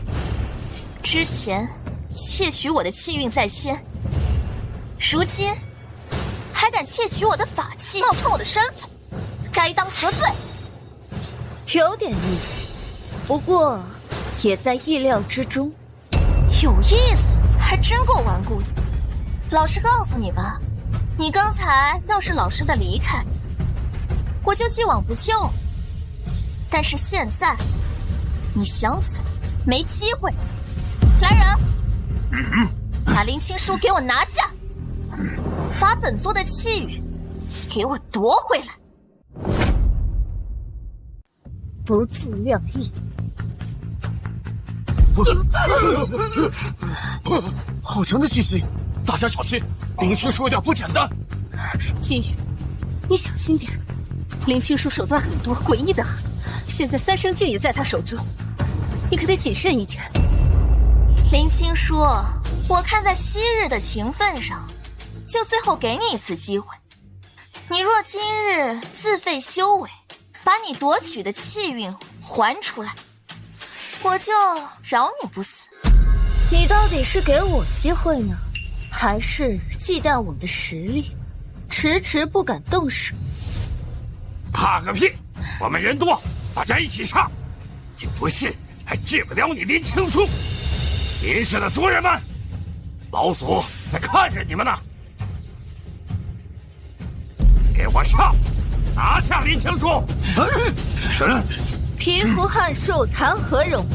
之前窃取我的气运在先，如今还敢窃取我的法器，冒充我的身份，该当何罪？有点意思，不过也在意料之中。有意思，还真够顽固的。老实告诉你吧，你刚才要是老实的离开，我就既往不咎。但是现在，你想走没机会。来人，把林青书给我拿下，把本座的气运给我夺回来。不自量力！好强的气息！大家小心，林青书有点不简单。金玉，你小心点。林青书手段很多，诡异的很。现在三生镜也在他手中，你可得谨慎一点。林青书，我看在昔日的情分上，就最后给你一次机会。你若今日自废修为，把你夺取的气运还出来，我就饶你不死。你到底是给我机会呢，还是忌惮我的实力，迟迟不敢动手？怕个屁！我们人多，大家一起上，就不信还治不了你林青书。秦氏的族人们，老祖在看着你们呢，给我上，拿下林青书！蚍蜉撼树，谈何容易？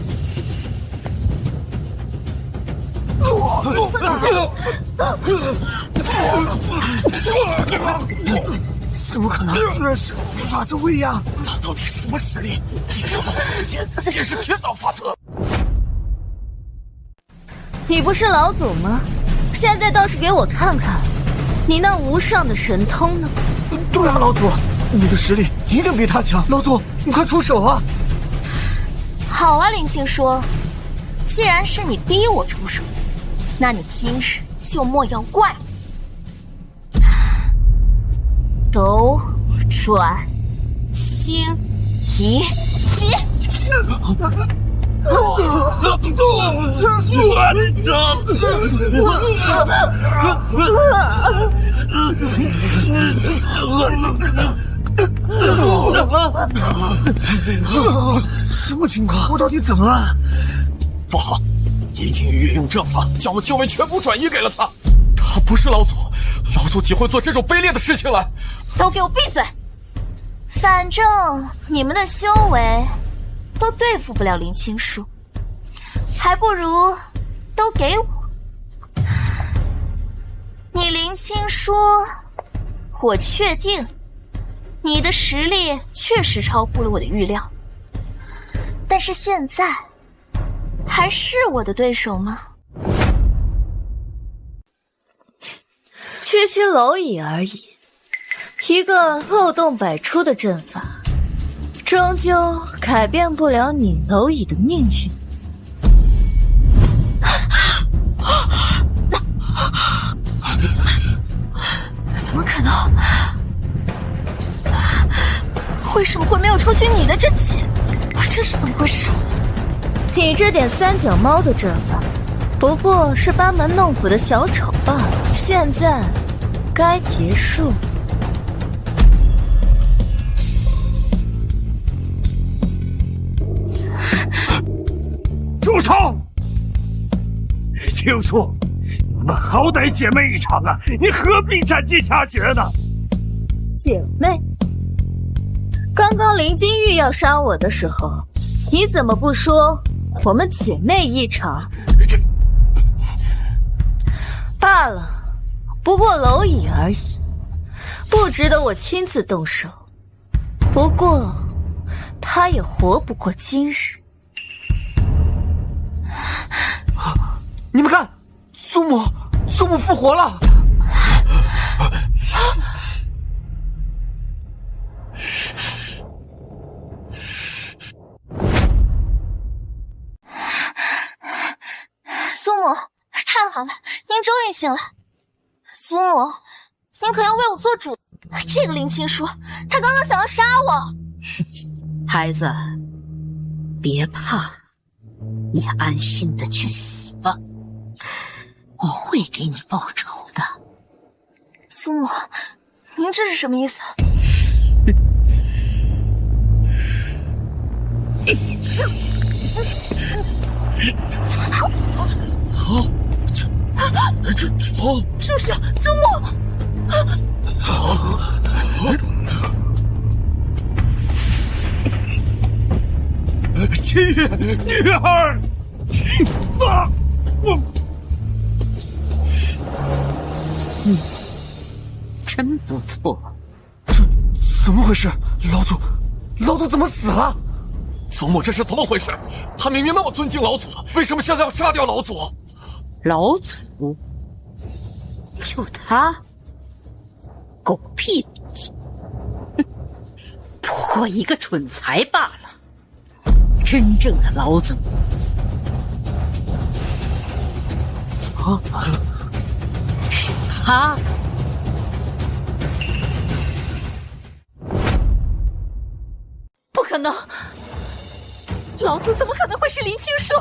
怎么可能？居然是法则威压！他到底什么实力？天上老祖之间也是天道法则。你不是老祖吗？现在倒是给我看看，你那无上的神通呢？对啊，老祖，你的实力一定比他强。老祖，你快出手啊！好啊，林青书，既然是你逼我出手，那你今日就莫要怪我。斗转星移起。什么情况？我到底怎么了？不好，林金玉运用这法，将我修为全部转移给了他。他不是老祖，老祖岂会做这种卑劣的事情来？都给我闭嘴！反正你们的修为都对付不了林青书，还不如都给我。你林青书，我确定你的实力确实超乎了我的预料，但是现在还是我的对手吗？区区蝼蚁而已，一个漏洞百出的阵法，终究改变不了你蝼蚁的命运。怎么可能？为什么会没有抽取你的真气？这是怎么回事？你这点三脚猫的阵法，不过是班门弄斧的小丑罢了。现在该结束。住手！青叔，你们好歹姐妹一场啊，你何必斩尽杀绝呢？姐妹，刚刚林金玉要杀我的时候，你怎么不说我们姐妹一场？罢了，不过蝼蚁而已，不值得我亲自动手。不过，他也活不过今日。你们看，祖母复活了！祖母，太好了，您终于醒了。祖母，您可要为我做主。这个林青书，他刚刚想要杀我。孩子，别怕，你安心的去死吧，我会给你报仇的。祖母，您这是什么意思？住手！祖母！秦玉，女儿！真不错。这怎么回事？老祖怎么死了？祖母，这是怎么回事？他明明那么尊敬老祖，为什么现在要杀掉老祖？老祖，就他，狗屁老祖，哼，不过一个蠢材罢了。真正的老祖，是他。不可能，老祖怎么可能会是林青书？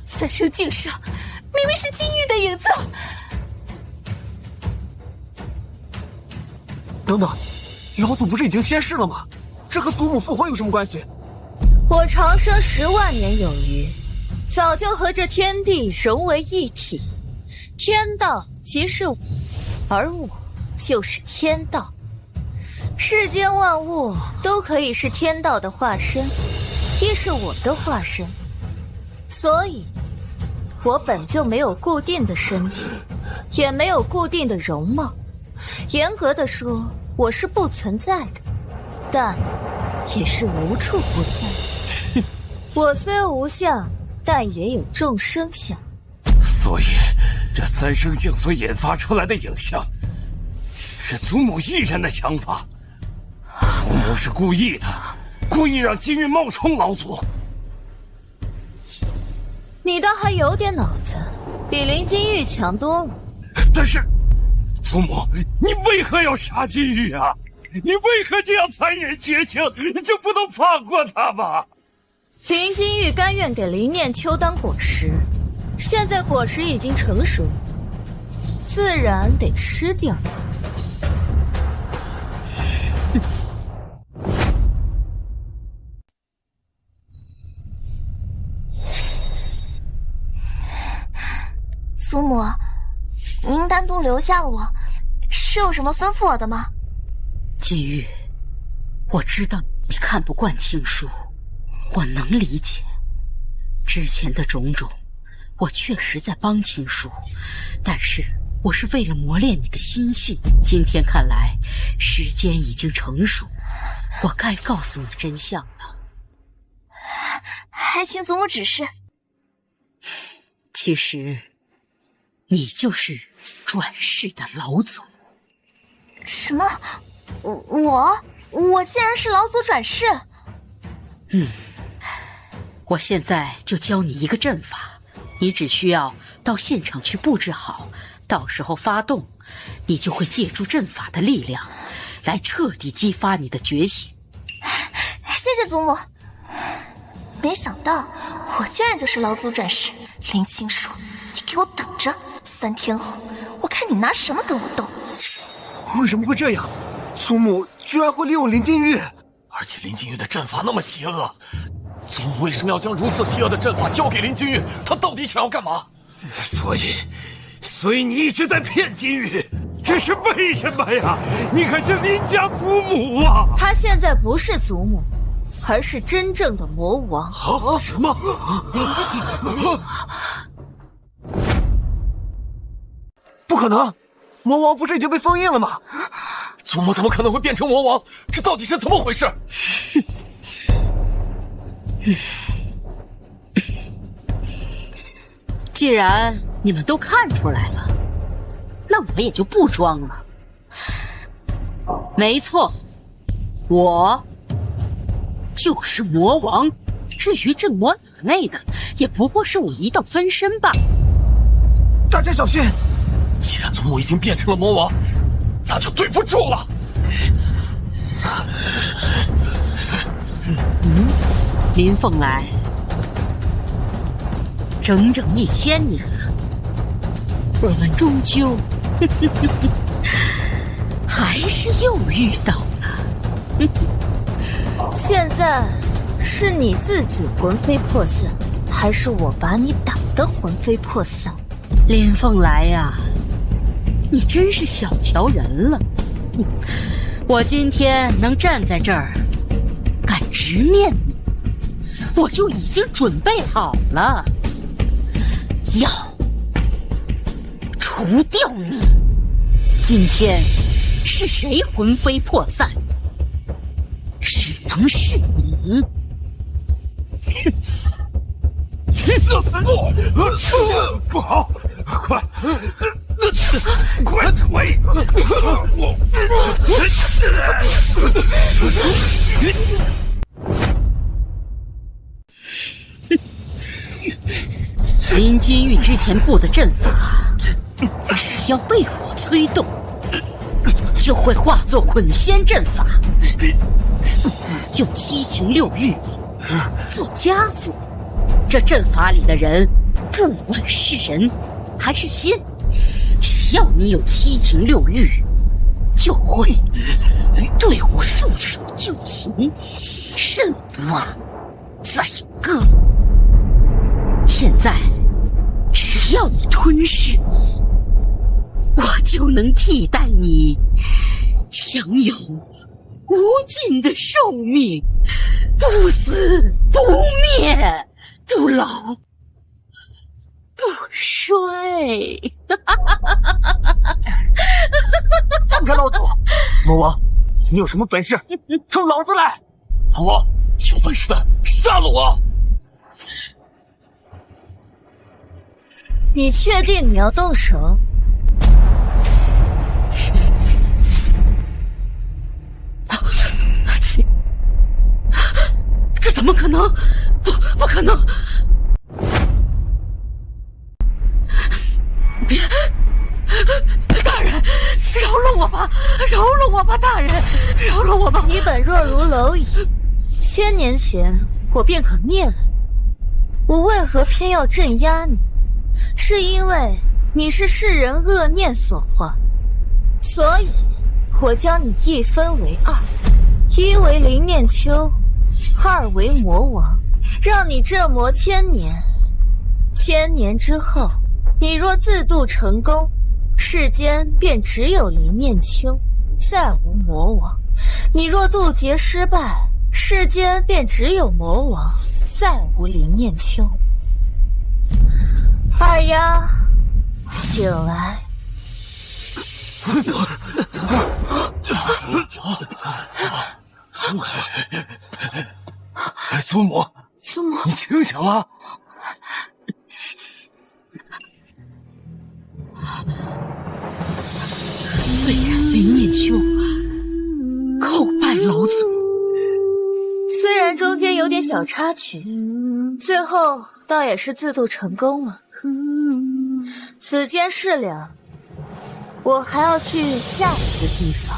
三生镜上明明是金玉的影子。等等，老祖不是已经仙逝了吗？这和祖母复活有什么关系？我长生10万年有余，早就和这天地融为一体。天道即是我，而我就是天道。世间万物都可以是天道的化身，亦是我的化身。所以，我本就没有固定的身体，也没有固定的容貌。严格的说，我是不存在的，但也是无处不在。我虽无相，但也有众生相。所以，这三生镜所引发出来的影像，是祖母一人的想法。祖母是故意的，故意让金玉冒充老祖。你倒还有点脑子，比林金玉强多了。但是，祖母，你为何要杀金玉啊？你为何这样残忍绝情？你就不能放过他吗？林金玉甘愿给林念秋当果实，现在果实已经成熟，自然得吃掉它。祖母，您单独留下我，是有什么吩咐我的吗？金玉，我知道你看不惯青书，我能理解。之前的种种，我确实在帮青书，但是我是为了磨练你的心性。今天看来，时间已经成熟，我该告诉你真相了。还请祖母指示。其实，你就是转世的老祖。什么？我竟然是老祖转世？我现在就教你一个阵法，你只需要到现场去布置好，到时候发动，你就会借助阵法的力量，来彻底激发你的觉醒。谢祖母。没想到我竟然就是老祖转世林青书，你给我等着，3天后我看你拿什么跟我斗。为什么会这样？祖母居然会利用林禁玉，而且林禁玉的阵法那么邪恶，祖母为什么要将如此邪恶的阵法交给林禁玉？他到底想要干嘛？所以你一直在骗金玉，这是为什么呀？你可是林家祖母啊！他现在不是祖母，而是真正的魔王。什么？不可能！魔王不是已经被封印了吗？祖母怎么可能会变成魔王？这到底是怎么回事？既然你们都看出来了，那我也就不装了。没错，我就是魔王。至于这魔哪类的，也不过是我一道分身罢了。大家小心！既然祖母已经变成了魔王，那就对不住了。林凤来，整整1000年了，我们终究还是又遇到了。现在是你自己魂飞魄散，还是我把你打得魂飞魄散？林凤来呀，你真是小瞧人了。我今天能站在这儿，敢直面你，我就已经准备好了，要除掉你。今天是谁魂飞魄散？只能是你。不好，快退！林金玉之前布的阵法，只要被我催动，就会化作捆仙阵法，用7情6欲做枷锁。这阵法里的人，不管是人还是仙，只要你有7情6欲，就会对我束手就擒，任我宰割。现在只要你吞噬我，就能替代你享有无尽的寿命，不死不灭，不老不衰。放开老祖！魔王，你有什么本事，冲老子来！老王，有本事的杀了我！你确定你要动手？这怎么可能？不可能！别，大人，饶了我吧！饶了我吧，大人，饶了我吧！你本弱如蝼蚁，1000年前我便可灭了你，我为何偏要镇压你？是因为你是世人恶念所化，所以我将你一分为2，一为林念秋，2为魔王，让你镇魔1000年。1000年之后，你若自渡成功，世间便只有林念秋，再无魔王；你若渡劫失败，世间便只有魔王，再无林念秋。二丫，醒来！祖母，你清醒了？虽然林念秋叩拜老祖，虽然中间有点小插曲，最后倒也是自渡成功了。此间事了，我还要去下一个地方。